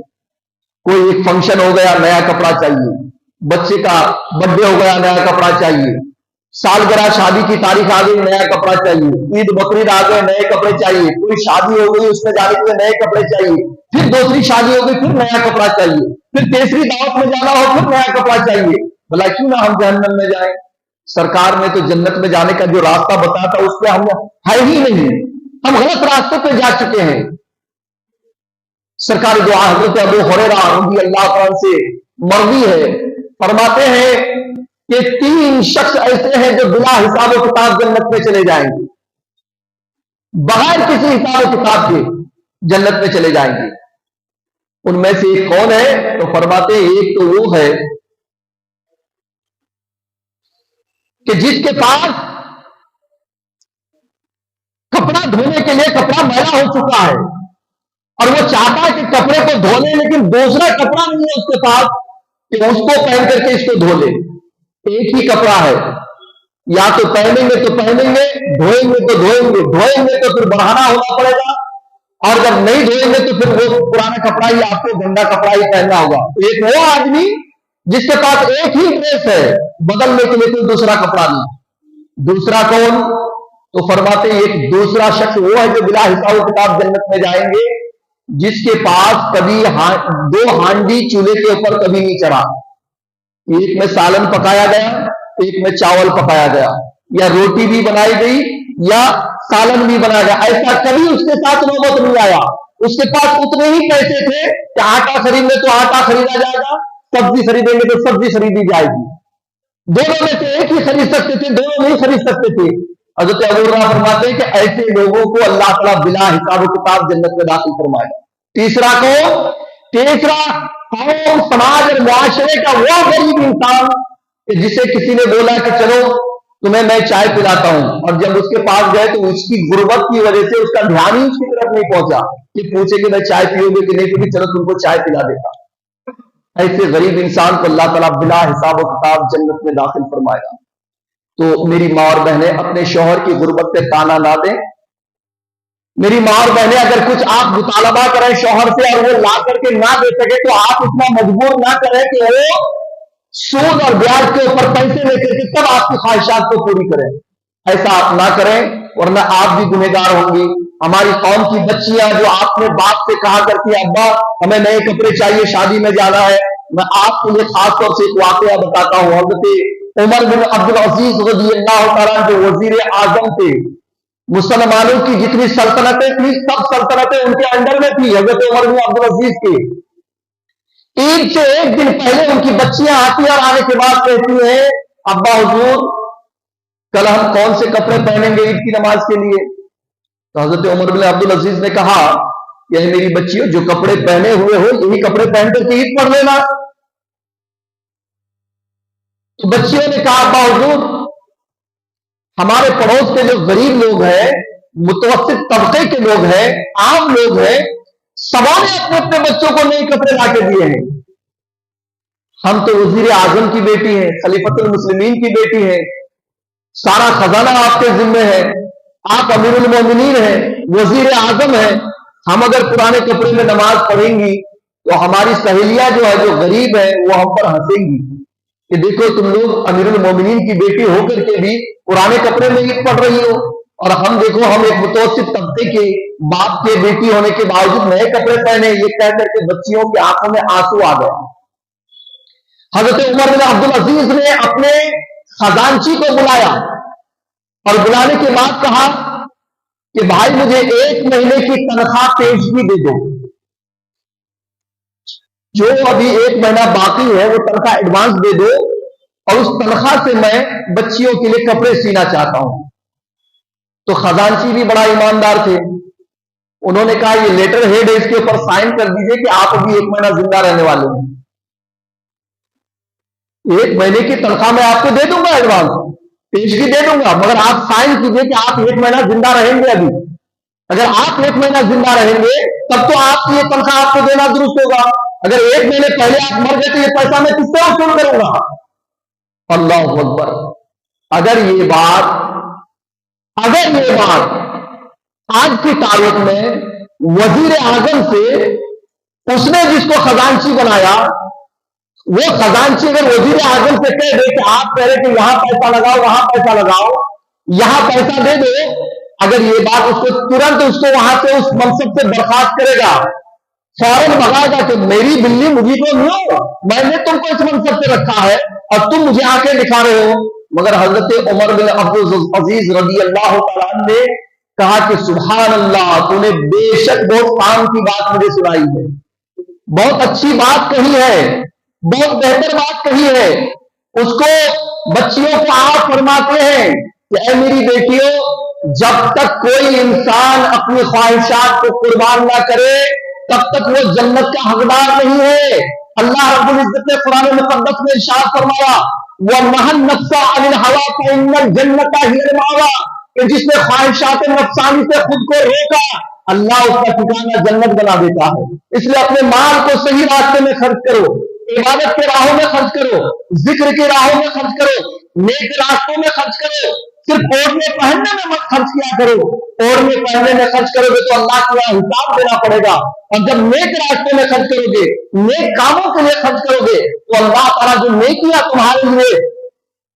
[SPEAKER 1] کوئی ایک فنکشن ہو گیا نیا کپڑا چاہیے، بچے کا برتھ ڈے ہو گیا نیا کپڑا چاہیے، سالگرہ شادی کی تاریخ آ گئی نیا کپڑا چاہیے، عید بقرعید آ گئے نئے کپڑے چاہیے، کوئی شادی ہو گئی اس میں جانے کے لیے نئے کپڑے چاہیے، پھر دوسری شادی ہو گئی پھر نیا کپڑا چاہیے، پھر تیسری دعوت میں جانا ہو پھر نیا کپڑا چاہیے۔ بھلا کیوں نہ ہم جہنم میں جائیں؟ سرکار نے تو جنت میں جانے کا جو راستہ بتایا تھا اس پہ ہم ہے ہی نہیں، ہم غلط راستے پہ جا چکے ہیں۔ سرکار دعا حضرت ابو ہریرہ رضی اللہ عنہ سے مروی ہے، فرماتے ہیں کہ 3 شخص ایسے ہیں جو بلا حساب و کتاب جنت میں چلے جائیں گے، بغیر کسی حساب و کتاب کے جنت میں چلے جائیں گے۔ ان میں سے ایک کون ہے؟ تو فرماتے ہیں ایک تو وہ ہے کہ جس کے پاس کپڑا دھونے کے لیے کپڑا میلا ہو چکا ہے اور وہ چاہتا ہے کہ کپڑے کو دھو لے، لیکن دوسرا کپڑا نہیں ہے اس کے پاس کہ اس کو پہن کر کے اس کو دھو لے۔ ایک ہی کپڑا ہے، یا تو پہنیں گے تو پہنیں گے، دھوئیں گے تو دھوئیں گے، دھوئیں گے تو پھر بڑھانا ہونا پڑے گا، اور جب نہیں دھوئیں گے تو پھر وہ پرانا کپڑا ہی آپ کو گندا کپڑا ہی پہننا ہوگا۔ ایک وہ آدمی جس کے پاس ایک ہی ڈریس ہے، بدلنے کے لیے کوئی دوسرا کپڑا نہیں۔ دوسرا کون؟ تو فرماتے ہیں ایک دوسرا شخص وہ ہے جو بلا حساب و کتاب جنت میں جائیں گے، جس کے پاس کبھی 2 ہانڈی چولہے کے اوپر کبھی نہیں چڑھا، ایک میں سالن پکایا گیا ایک میں چاول پکایا گیا، یا روٹی بھی بنائی گئی یا سالن بھی بنایا گیا، ایسا کبھی اس کے ساتھ نوبت نہیں آیا۔ اس کے پاس اتنے ہی پیسے تھے کہ آٹا خریدنے تو آٹا خریدا جائے گا، سبزی خریدیں گے تو سبزی خریدی جائے گی، دونوں میں سے ایک ہی خرید سکتے تھے، دونوں نہیں خرید سکتے تھے۔ حضرت ابو ہریرہ فرماتے ہیں کہ ایسے لوگوں کو اللہ تعالیٰ بلا حساب و کتاب جنت میں داخل فرمائے۔ تیسرا قوم، سماج اور معاشرے کا وہ غریب انسان کہ جسے کسی نے بولا کہ چلو تمہیں میں چائے پلاتا ہوں، اور جب اس کے پاس گئے تو اس کی غربت کی وجہ سے اس کا دھیان ہی اس کی طرف نہیں پہنچا کہ پوچھے کہ میں چائے پیو گے کہ نہیں پیو گے، چلو تم کو چائے پلا دیتا۔ ایسے غریب انسان کو اللہ تعالیٰ بلا حساب و کتاب جنت میں داخل فرمائے گا۔ تو میری ماں اور بہنیں اپنے شوہر کی غربت پہ تانا نہ دیں۔ میری ماں اور بہنیں اگر کچھ آپ مطالبہ کریں شوہر سے اور وہ لا کر کے نہ دے سکے تو آپ اتنا مجبور نہ کریں کہ وہ سود اور بیاج کے اوپر پیسے لے کر کے تب آپ کی خواہشات کو پوری کریں۔ ایسا آپ نہ کریں ورنہ آپ بھی گنہگار ہوں گی۔ ہماری قوم کی بچیاں جو آپ نے باپ سے کہا کرتی ہیں ابا ہمیں نئے کپڑے چاہیے شادی میں جانا ہے، میں آپ کے لیے خاص طور سے ایک واقعہ بتاتا ہوں۔ حضرت عمر بن عبد العزیز رضی اللہ تعالیٰ جو وزیر اعظم تھے، مسلمانوں کی جتنی سلطنتیں تھیں سب سلطنتیں ان کے انڈر میں تھی حضرت عمر بن عبد العزیز کے۔ عید سے ایک دن پہلے ان کی بچیاں آتی ہیں اور آنے کے بعد کہتی ہیں ابا حضور کل ہم کون سے کپڑے پہنیں گے عید کی نماز کے لیے؟ تو حضرت عمر بن عبد العزیز نے کہا کہ میری بچیوں جو کپڑے پہنے ہوئے ہو یہی کپڑے پہن کر کے عید پڑھ لینا. تو بچیوں نے کہا باوجود ہمارے پڑوس کے جو غریب لوگ ہیں، متوسط طبقے کے لوگ ہیں، عام لوگ ہیں، سبوں نے اپنے اپنے بچوں کو نئے کپڑے لا کے دیے ہیں. ہم تو وزیر اعظم کی بیٹی ہیں، خلیفۃ المسلمین کی بیٹی ہیں، سارا خزانہ آپ کے ذمے ہے، آپ امیر المومنین ہیں، وزیر اعظم ہیں. ہم اگر پرانے کپڑے میں نماز پڑھیں گی تو ہماری سہیلیاں جو ہے جو غریب ہیں وہ ہم پر ہنسیں گی کہ دیکھو تم لوگ امیر المومنین کی بیٹی ہو کر کے بھی پرانے کپڑے میں عید پڑھ رہی ہو، اور ہم دیکھو ہم ایک متوسط طبقے کے باپ کے بیٹی ہونے کے باوجود نئے کپڑے پہنے. یہ کہہ کر کے بچیوں کی آنکھوں میں آنسو آ گیا. حضرت عمر بن عبد العزیز نے اپنے خزانچی کو بلایا اور بلانے کے بعد کہا کہ بھائی مجھے 1 مہینے کی تنخواہ پیشگی دے دو، جو ابھی 1 مہینہ باقی ہے وہ تنخواہ ایڈوانس دے دو، اور اس تنخواہ سے میں بچیوں کے لیے کپڑے سینا چاہتا ہوں. تو خزانچی بھی بڑا ایماندار تھے، انہوں نے کہا یہ لیٹر ہیڈ ہے، اس کے اوپر سائن کر دیجئے کہ آپ ابھی 1 مہینہ زندہ رہنے والے ہیں. 1 مہینے کی تنخواہ میں آپ کو دے دوں گا، ایڈوانس پیشگی دے دوں گا، مگر آپ سائن کیجئے کہ آپ 1 مہینہ زندہ رہیں گے. ابھی اگر آپ 1 مہینہ زندہ رہیں گے تب تو آپ کی یہ تنخواہ آپ کو دینا درست ہوگا. اگر 1 مہینے پہلے آپ مر گئے تو یہ پیسہ میں کس سے وصول کروں گا؟ اللہ اکبر. اگر یہ بات آج کی تاریخ میں وزیر اعظم سے اس نے جس کو خزانچی بنایا، وہ خزانچی اگر وزیر اعظم سے کہہ دے کہ آپ کہہ رہے کہ یہاں پیسہ لگاؤ وہاں پیسہ لگاؤ یہاں پیسہ دے دو، اگر یہ بات اس کو ترنت اس کو وہاں سے اس منصب سے برخاست کرے گا، فوراً بھگائے گا کہ میری بلی مجھے کو نہیں ہو، میں نے تم کو اس منصب پہ رکھا ہے اور تم مجھے آنکھیں دکھا رہے ہو. مگر حضرت عمر بن عبد العزیز رضی اللہ تعالیٰ نے کہا کہ سبحان اللہ، تو نے بے شک بہت کام کی بات مجھے سنائی ہے، بہت اچھی بات کہی ہے، بہت بہتر بات کہی ہے. اس کو بچیوں کو آپ فرماتے ہیں کہ اے میری بیٹیوں، جب تک کوئی انسان اپنی خواہشات کو قربان نہ کرے تب تک وہ جنت کا حقدار نہیں ہے. اللہ رب العزت نے قرآن مقدس میں ارشاد فرمایا وَنَهَى النَّفْسَ عَنِ الْهَوَىٰ فَإِنَّ الْجَنَّةَ هِيَ الْمَأْوَىٰ، کہ جس نے خواہشات نفسانی سے خود کو روکا اللہ اس کا ٹھکانہ جنت بنا دیتا ہے. اس لیے اپنے مال کو صحیح راستے میں خرچ کرو، عبادت کے راہوں میں خرچ کرو، ذکر کے راہوں میں خرچ کرو، نیک راستوں میں خرچ کرو. صرف اوڑھنے پہننے میں مت خرچ کیا کرو، اوڑھنے پہننے میں خرچ کرو گے تو اللہ کو حساب دینا پڑے گا. اور جب نیک راستے میں خرچ کرو گے، نیک کاموں کے لیے خرچ کرو گے تو اللہ تعالیٰ جو نیکیاں تمہارے لیے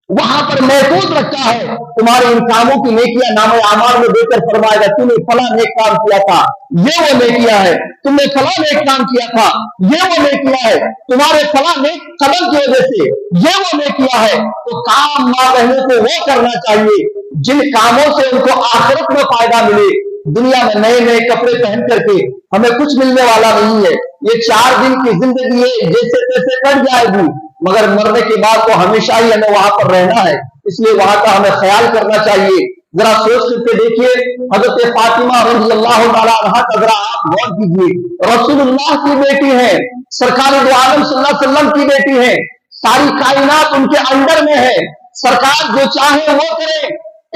[SPEAKER 1] وہاں پر محفوظ رکھا ہے، تمہارے ان کاموں کی نیکیاں نام اعمال میں دے کر فرمائے گا تم نے فلاں نیک کام کیا تھا، یہ وہ نیکیاں ہے، تم نے فلاں نیک کام کیا تھا، یہ وہ نیکیاں ہے، تمہارے فلاں نیک قدم کی وجہ سے یہ وہ نیکیاں ہے. تو کام ماں بہنوں کو وہ کرنا چاہیے جن کاموں سے ان کو آخرت میں فائدہ ملے. دنیا میں نئے نئے کپڑے پہن کر کے ہمیں کچھ ملنے والا نہیں ہے. یہ 4 دن کی زندگی ہے، جیسے تیسے کٹ جائے گی، مگر مرنے کے بعد تو ہمیشہ ہی ہمیں وہاں پر رہنا ہے. اس لیے وہاں کا ہمیں خیال کرنا چاہیے. ذرا سوچ کر کے دیکھیے حضرت فاطمہ رضی اللہ تعالیٰ عنہا کا ذرا آپ غور کیجیے. رسول اللہ کی بیٹی ہے، سرکار دو عالم صلی اللہ علیہ وسلم کی بیٹی ہے، ساری کائنات ان کے اندر میں ہے، سرکار جو چاہے وہ کرے.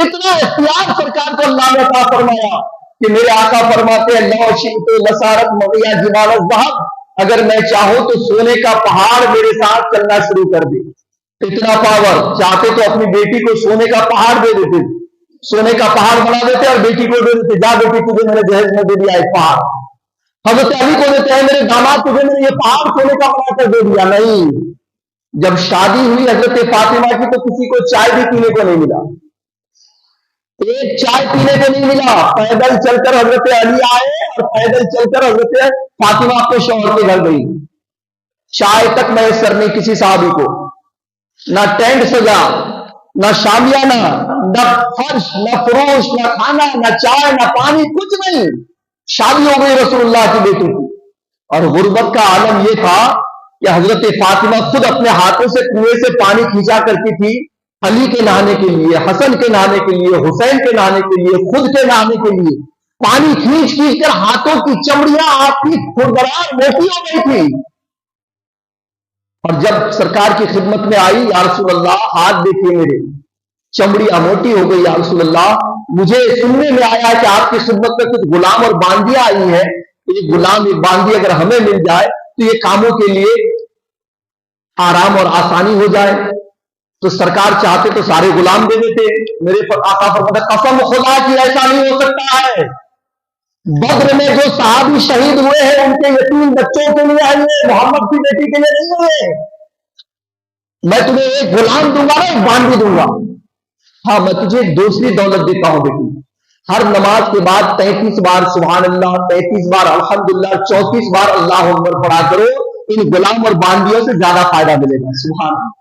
[SPEAKER 1] اتنا اختیار سرکار کو اللہ نے عطا فرمایا کہ میرے آقا فرماتے ہیں لو شئت لصارت معي جبال الذهب، اگر میں چاہوں تو سونے کا پہاڑ میرے ساتھ چلنا شروع کر دے. اتنا پاور چاہتے تو اپنی بیٹی کو سونے کا پہاڑ دے دیتے، سونے کا پہاڑ بنا دیتے اور بیٹی کو دے دیتے، جا بیٹی تجھے میں نے جہیز میں دے دیا ایک پہاڑ. حضرت علی کو دیتے ہیں میرے داماد تجھے میں نے یہ پہاڑ سونے کا بنا کر دے دیا. نہیں، جب شادی ہوئی حضرت فاطمہ کی تو کسی کو چائے بھی پینے کو نہیں ملا، ایک چائے پینے کو نہیں ملا. پیدل چل کر حضرت علی آئے اور پیدل چل کر حضرت فاطمہ اپنے شوہر کے گھر گئی. چائے تک میسر نہیں کسی صحابی کو، نہ ٹینٹ سجا، نہ شامیانہ، نہ فرش، نہ فروش، نہ کھانا، نہ چائے، نہ پانی، کچھ نہیں. شادی ہو گئی رسول اللہ کی بیٹی کی. اور غربت کا عالم یہ تھا کہ حضرت فاطمہ خود اپنے ہاتھوں سے کنویں سے پانی کھینچا کرتی تھی علی کے نہانے کے لیے، حسن کے نہانے کے لیے، حسین کے نہانے کے لیے، خود کے نہانے کے لیے. پانی کھینچ کھینچ کر ہاتھوں کی چمڑیاں آپ کی کھربرار موٹی ہو گئی تھی. اور جب سرکار کی خدمت میں آئی، یا رسول اللہ ہاتھ دیکھیے میرے، چمڑیاں موٹی ہو گئی. یا رسول اللہ مجھے سننے میں آیا کہ آپ کی خدمت میں کچھ غلام اور باندیاں آئی ہیں، یہ غلام یہ باندی اگر ہمیں مل جائے تو یہ کاموں کے لیے آرام اور آسانی ہو جائے. تو سرکار چاہتے تو سارے غلام دے دیتے. میرے آقا فرماتا قسم خدا کی ایسا نہیں ہو سکتا ہے. بدر میں جو صحابی شہید ہوئے ہیں ان کے یتیم بچوں کے لیے آئے ہیں، محمد کی بیٹی کے لیے نہیں ہوئے. میں تمہیں ایک غلام دوں گا، ایک باندی دوں گا. ہاں میں تجھے دوسری دولت دیتا ہوں بیٹی، ہر نماز کے بعد 33 بار سبحان اللہ، 33 بار الحمدللہ، 34 بار اللہ اکبر پڑھا کرو. ان غلام اور باندیوں سے زیادہ فائدہ ملے گا. سبحان اللہ.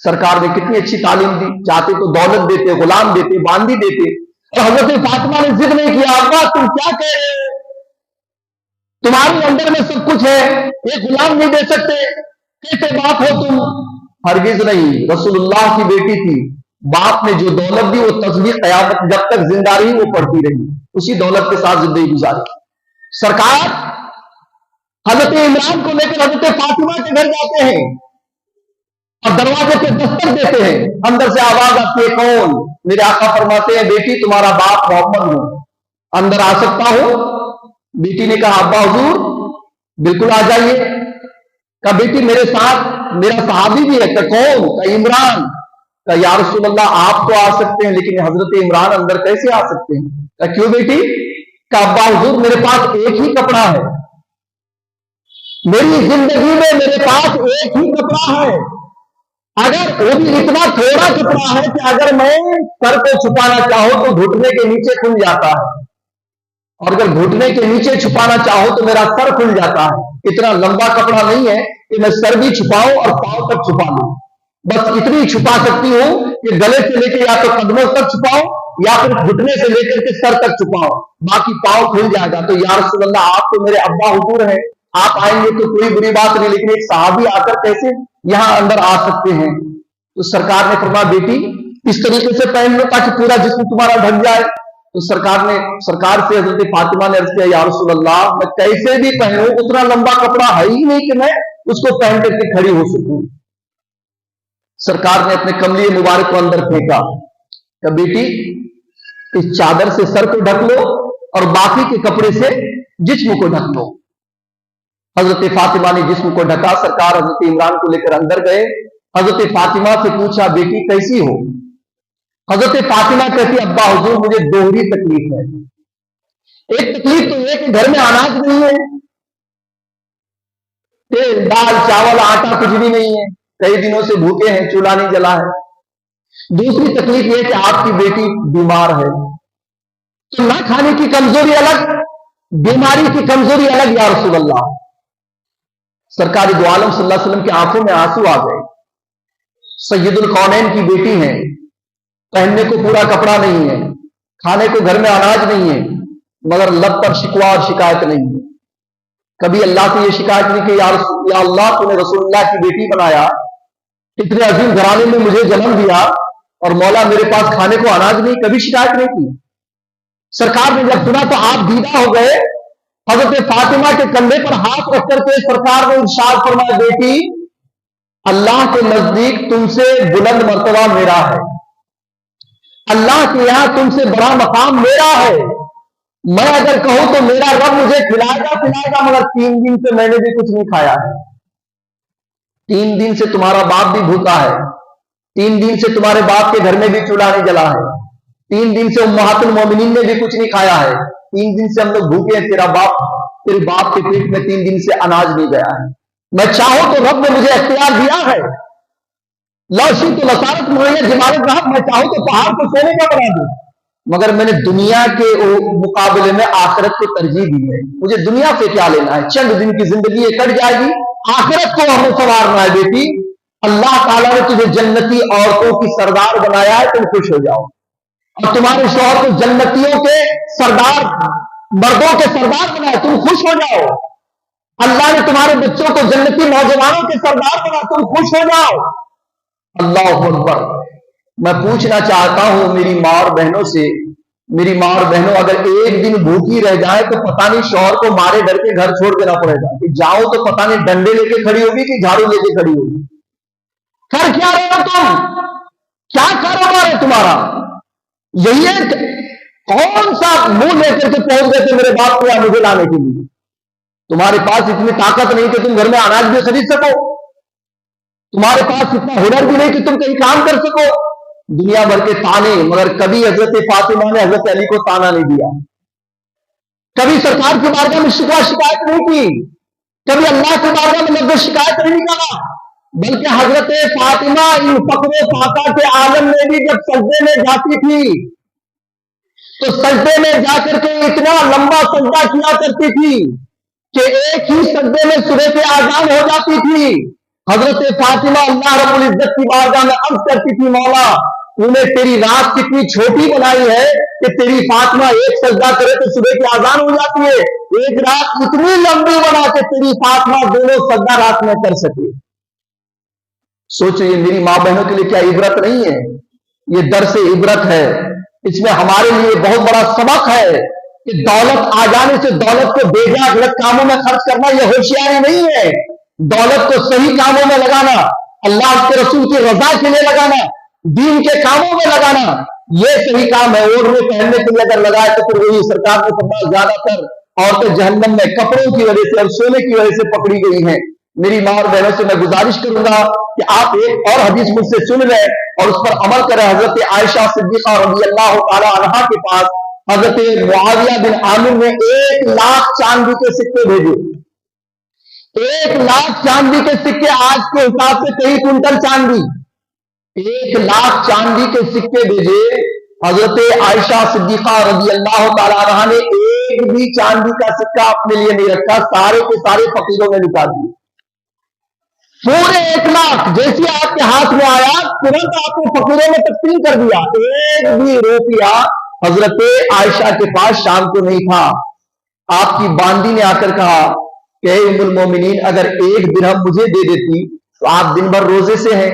[SPEAKER 1] سرکار نے کتنی اچھی تعلیم دی. چاہتے تو دولت دیتے، غلام دیتے، باندی دیتے. اور حضرت فاطمہ نے ضد نہیں کیا. ابا تم کیا کہہ رہے ہو؟ تمہارے اندر میں سب کچھ ہے، ایک غلام نہیں دے سکتے؟ کیسے باپ ہو تم؟ ہرگز نہیں. رسول اللہ کی بیٹی تھی، باپ نے جو دولت دی وہ تصدیق قیامت جب تک زندہ رہی وہ پڑھتی رہی، اسی دولت کے ساتھ زندگی گزاری. سرکار حضرت عمران کو لے کر حضرت فاطمہ کے گھر جاتے ہیں اور دروازے پہ دستک دیتے ہیں. اندر سے آواز آتی ہے کون؟ میرے آقا فرماتے ہیں بیٹی تمہارا باپ محمد ہوں، اندر آ سکتا ہوں؟ بیٹی نے کہا ابا حضور بالکل آ جائیے. کہا بیٹی میرے ساتھ میرا صحابی بھی ہے. کہ کون؟ کہ عمران. کہ یا رسول اللہ آپ تو آ سکتے ہیں لیکن حضرت عمران اندر کیسے آ سکتے ہیں؟ کہ کیوں بیٹی؟ کہ ابا حضور میرے پاس ایک ہی کپڑا ہے، میری زندگی میں میرے پاس ایک ہی کپڑا ہے، اگر وہ بھی اتنا تھوڑا کپڑا ہے کہ اگر میں سر کو چھپانا چاہوں تو گھٹنے کے نیچے کھل جاتا ہے، اور اگر گھٹنے کے نیچے چھپانا چاہو تو میرا سر کھل جاتا ہے. اتنا لمبا کپڑا نہیں ہے کہ میں سر بھی چھپاؤں اور پاؤں تک چھپا لوں. بس اتنی چھپا سکتی ہوں کہ گلے سے لے کے یا تو قدموں تک چھپاؤ یا پھر گھٹنے سے لے کر کے سر تک چھپاؤ، باقی پاؤں کھل جائے گا. تو یا رسول اللہ آپ تو میرے ابا حضور ہیں، آپ آئیں گے تو کوئی بری بات نہیں، لیکن ایک صحابی آ کر کیسے یہاں اندر آ سکتے ہیں؟ تو سرکار نے فرمایا بیٹی اس طریقے سے پہن لو تاکہ پورا جسم تمہارا ڈھک جائے. تو سرکار سے حضرت فاطمہ نے عرض کیا یا رسول اللہ میں کیسے بھی پہنوں، اتنا لمبا کپڑا ہے ہی نہیں کہ میں اس کو پہن کر کے کھڑی ہو سکوں. سرکار نے اپنے کملی مبارک کو اندر پھینکا کہ بیٹی اس چادر سے سر کو ڈھک لو اور باقی کے کپڑے سے جسم کو ڈھک لو. حضرت فاطمہ نے جسم کو ڈھکا. سرکار حضرت عمران کو لے کر اندر گئے. حضرت فاطمہ سے پوچھا بیٹی کیسی ہو؟ حضرت فاطمہ کہتی ابا حضور مجھے دوہری تکلیف ہے. ایک تکلیف تو یہ کہ گھر میں اناج نہیں ہے، تیل دال چاول آٹا کچھ بھی نہیں ہے، کئی دنوں سے بھوکے ہیں، چولہا نہیں جلا ہے. دوسری تکلیف یہ کہ آپ کی بیٹی بیمار ہے. تو نہ کھانے کی کمزوری الگ، بیماری کی کمزوری الگ. یا رسول اللہ سرکار دو عالم صلی اللہ علیہ وسلم کی آنکھوں میں آنسو آ گئے. سید القونین کی بیٹی ہیں، پہننے کو پورا کپڑا نہیں ہے، کھانے کو گھر میں اناج نہیں ہے، مگر لب پر شکوہ اور شکایت نہیں ہے. کبھی اللہ سے یہ شکایت نہیں کہ یا اللہ تو نے رسول اللہ کی بیٹی بنایا، اتنے عظیم گھرانے میں مجھے جنم دیا اور مولا میرے پاس کھانے کو اناج نہیں، کبھی شکایت نہیں کی. سرکار نے جب سنا تو آپ دیدہ ہو گئے. حضرت فاطمہ کے کندھے پر ہاتھ رکھ کر کے سرکار نے ارشاد فرمایا بیٹی اللہ کے نزدیک تم سے بلند مرتبہ میرا ہے، اللہ کے یہاں تم سے بڑا مقام میرا ہے. میں اگر کہوں تو میرا رب مجھے کھلائے گا، مگر 3 دن سے میں نے بھی کچھ نہیں کھایا ہے. 3 دن سے تمہارا باپ بھی بھوکا ہے، 3 دن سے تمہارے باپ کے گھر میں بھی چولہا نہیں جلا ہے، 3 دن سے امہات المومنین نے بھی کچھ نہیں کھایا ہے، 3 دن سے ہم لوگ بھوکے ہیں. تیرے باپ کے پیٹ میں 3 دن سے اناج نہیں گیا ہے. میں چاہوں تو رب نے مجھے اختیار دیا ہے، لاشی تو لسارت مہیا جمالت رہا، میں چاہوں تو پہاڑ کو سونے کا بنا دوں، مگر میں نے دنیا کے مقابلے میں آخرت کو ترجیح دی ہے. مجھے دنیا سے کیا لینا ہے، چند دن کی زندگی یہ کٹ جائے گی، آخرت کو ہمیں سنوارنا ہے. بیٹی اللہ تعالیٰ نے تجھے جنتی عورتوں کی سردار بنایا ہے، تم خوش ہو جاؤ. اور تمہارے شوہر کو جنتیوں کے سردار، مردوں کے سردار بنایا، تم خوش ہو جاؤ. اللہ نے تمہارے بچوں کو جنتی نوجوانوں کے سردار بنا، تم خوش ہو جاؤ. اللہ اکبر. میں پوچھنا چاہتا ہوں میری ماں اور بہنوں سے میری ماں اور بہنوں اگر ایک دن بھوکی رہ جائے تو پتہ نہیں شوہر کو مارے ڈر کے گھر چھوڑ دینا پڑے گا کہ جاؤ تو پتہ نہیں ڈنڈے لے کے کھڑی ہوگی کہ جھاڑو لے کے کھڑی ہوگی. کر کیا رہے ہو تم؟ کیا کاروبار ہے تمہارا؟ یہی ہے کون سا منہ لے کر کے پہنچ گئے تھے میرے باپ کو یا مجھے لانے کے لیے؟ تمہارے پاس اتنی طاقت نہیں کہ تم گھر میں اناج بھی خرید سکو، تمہارے پاس اتنا ہنر بھی نہیں کہ تم کہیں کام کر سکو. دنیا بھر کے تانے، مگر کبھی حضرت فاطمہ نے حضرت علی کو تانا نہیں دیا، کبھی سرکار کی بارگاہ میں شکایت نہیں کی، کبھی اللہ کی بارگاہ میں لفظ شکایت نہیں نکالا، بلکہ حضرت فاطمہ ان فقر و فاقہ کے عالم میں بھی جب سجدے میں جاتی تھی تو سجدے میں جا کر کے اتنا لمبا سجدہ کیا کرتی تھی کہ ایک ہی سجدے میں صبح کے آزان ہو جاتی تھی. حضرت فاطمہ اللہ رب العزت کی بارگاہ میں عرض کرتی تھی، مولا تو نے تیری رات کتنی چھوٹی بنائی ہے کہ تیری فاطمہ ایک سجدہ کرے تو صبح کی آزان ہو جاتی ہے، ایک رات اتنی لمبی بنا کہ تیری فاطمہ دونوں سجدہ رات میں کر سکے. سوچو یہ میری ماں بہنوں کے لیے کیا عبرت نہیں ہے؟ یہ درس عبرت ہے. اس میں ہمارے لیے بہت بڑا سبق ہے کہ دولت آ جانے سے دولت کو بے جا غلط کاموں میں خرچ کرنا یہ ہوشیاری نہیں ہے. دولت کو صحیح کاموں میں لگانا، اللہ کے رسول کی رضا کے لیے لگانا، دین کے کاموں میں لگانا، یہ صحیح کام ہے. اوڑھنے پہننے کے لیے اگر لگائے تو پھر وہی سرکار نے فرمایا زیادہ تر عورتیں جہنم میں کپڑوں کی وجہ سے اور سونے کی وجہ سے پکڑی گئی ہیں. میری ماں اور بہنوں سے میں گزارش کروں گا کہ آپ ایک اور حدیث مجھ سے سن لیں اور اس پر عمل کریں. حضرت عائشہ صدیقہ رضی اللہ تعالی عنہا کے پاس حضرت معاویہ بن عامر نے 1,00,000 چاندی کے سکے بھیجے. 1,00,000 چاندی کے سکے آج کے حساب سے کئی کنٹل چاندی. 1,00,000 چاندی کے سکے بھیجے. حضرت عائشہ صدیقہ رضی اللہ تعالی عنہا نے ایک بھی چاندی کا سکہ اپنے لیے نہیں رکھا، سارے کے سارے فقیروں میں لٹا دیے. پورے 1,00,000 جیسے آپ کے ہاتھ میں آیا ترنت آپ نے فقیروں میں تقسیم کر دیا. ایک بھی روپیہ حضرت عائشہ کے پاس شام کو نہیں تھا. آپ کی باندی نے آ کر کہا کہ اے ام المومنین اگر 1 درہم مجھے دے دیتی تو آپ دن بھر روزے سے ہیں،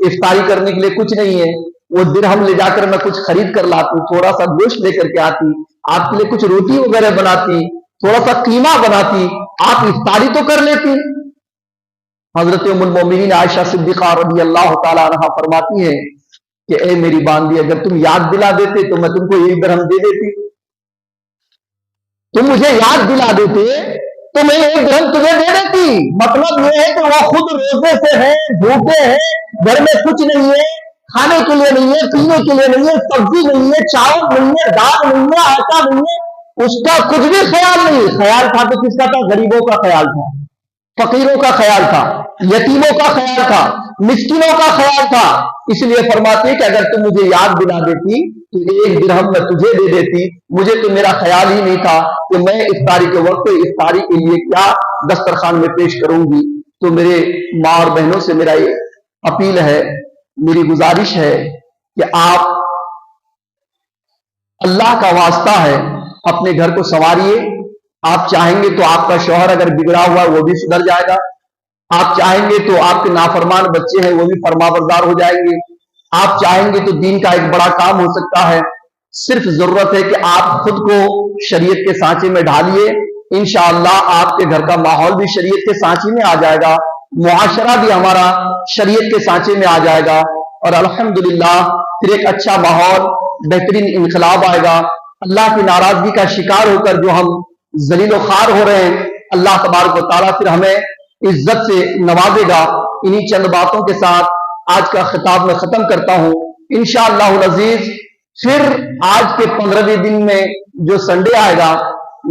[SPEAKER 1] افطاری کرنے کے لیے کچھ نہیں ہے، وہ درہم لے جا کر میں کچھ خرید کر لاتی، تھوڑا سا گوشت لے کر کے آتی، آپ کے لیے کچھ روٹی وغیرہ بناتی، تھوڑا سا قیمہ بناتی، آپ افطاری تو کر لیتی. حضرت ام المومنین عائشہ صدیقہ رضی اللہ تعالی عنہا فرماتی ہے کہ اے میری باندی اگر تم یاد دلا دیتے تو میں تم کو 1 درہم دے دیتی. تم مجھے یاد دلا دیتے تو میں 1 درہم تمہیں دے دیتی. مطلب یہ ہے کہ وہ خود روزے سے ہیں، بھوکے ہیں، گھر میں کچھ نہیں ہے، کھانے کے لیے نہیں ہے، پینے کے لیے نہیں ہے، سبزی نہیں ہے، چاول نہیں ہے، دال نہیں ہے، آٹا نہیں ہے، اس کا کچھ بھی خیال نہیں. خیال تھا تو کس کا تھا؟ غریبوں کا خیال تھا، فقیروں کا خیال تھا، یتیموں کا خیال تھا، مسکینوں کا خیال تھا. اس لیے فرماتی ہے کہ اگر تم مجھے یاد دلا دیتی تو 1 درہم میں تجھے دے دیتی. مجھے تو میرا خیال ہی نہیں تھا کہ میں افطاری کے وقت افطاری کے لیے کیا دسترخوان میں پیش کروں گی. تو میرے ماں اور بہنوں سے میرا یہ اپیل ہے، میری گزارش ہے کہ آپ اللہ کا واسطہ ہے اپنے گھر کو سنواریے. آپ چاہیں گے تو آپ کا شوہر اگر بگڑا ہوا وہ بھی سدھر جائے گا، آپ چاہیں گے تو آپ کے نافرمان بچے ہیں وہ بھی فرما بردار ہو جائیں گے، آپ چاہیں گے تو دین کا ایک بڑا کام ہو سکتا ہے. صرف ضرورت ہے کہ آپ خود کو شریعت کے سانچے میں ڈھالیے. انشاءاللہ آپ کے گھر کا ماحول بھی شریعت کے سانچے میں آ جائے گا، معاشرہ بھی ہمارا شریعت کے سانچے میں آ جائے گا، اور الحمدللہ پھر ایک اچھا ماحول، بہترین انقلاب آئے گا. اللہ کی ناراضگی کا شکار ہو کر جو ہم ذلیل و خوار ہو رہے ہیں، اللہ تبارک و تعالیٰ پھر ہمیں عزت سے نوازے گا. انہی چند باتوں کے ساتھ آج کا خطاب میں ختم کرتا ہوں. انشاءاللہ العزیز پھر آج کے 15ویں دن میں جو سنڈے آئے گا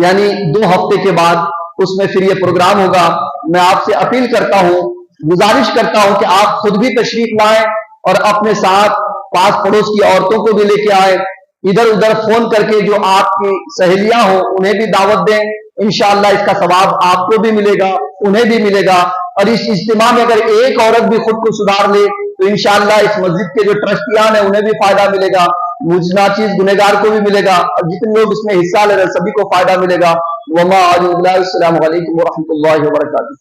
[SPEAKER 1] یعنی 2 ہفتے کے بعد اس میں پھر یہ پروگرام ہوگا. میں آپ سے اپیل کرتا ہوں، گزارش کرتا ہوں کہ آپ خود بھی تشریف لائیں اور اپنے ساتھ پاس پڑوس کی عورتوں کو بھی لے کے آئیں. ادھر ادھر فون کر کے جو آپ کی سہیلیاں ہوں انہیں بھی دعوت دیں. انشاءاللہ اس کا ثواب آپ کو بھی ملے گا، انہیں بھی ملے گا. اور اس اجتماع میں اگر ایک عورت بھی خود کو سدھار لے تو انشاءاللہ اس مسجد کے جو ٹرسٹیان ہیں انہیں بھی فائدہ ملے گا، مجھ ناچیز گنہگار کو بھی ملے گا، اور جتنے لوگ اس میں حصہ لے رہے سبھی کو فائدہ ملے گا. وما السلام علیکم ورحمۃ اللہ وبرکاتہ.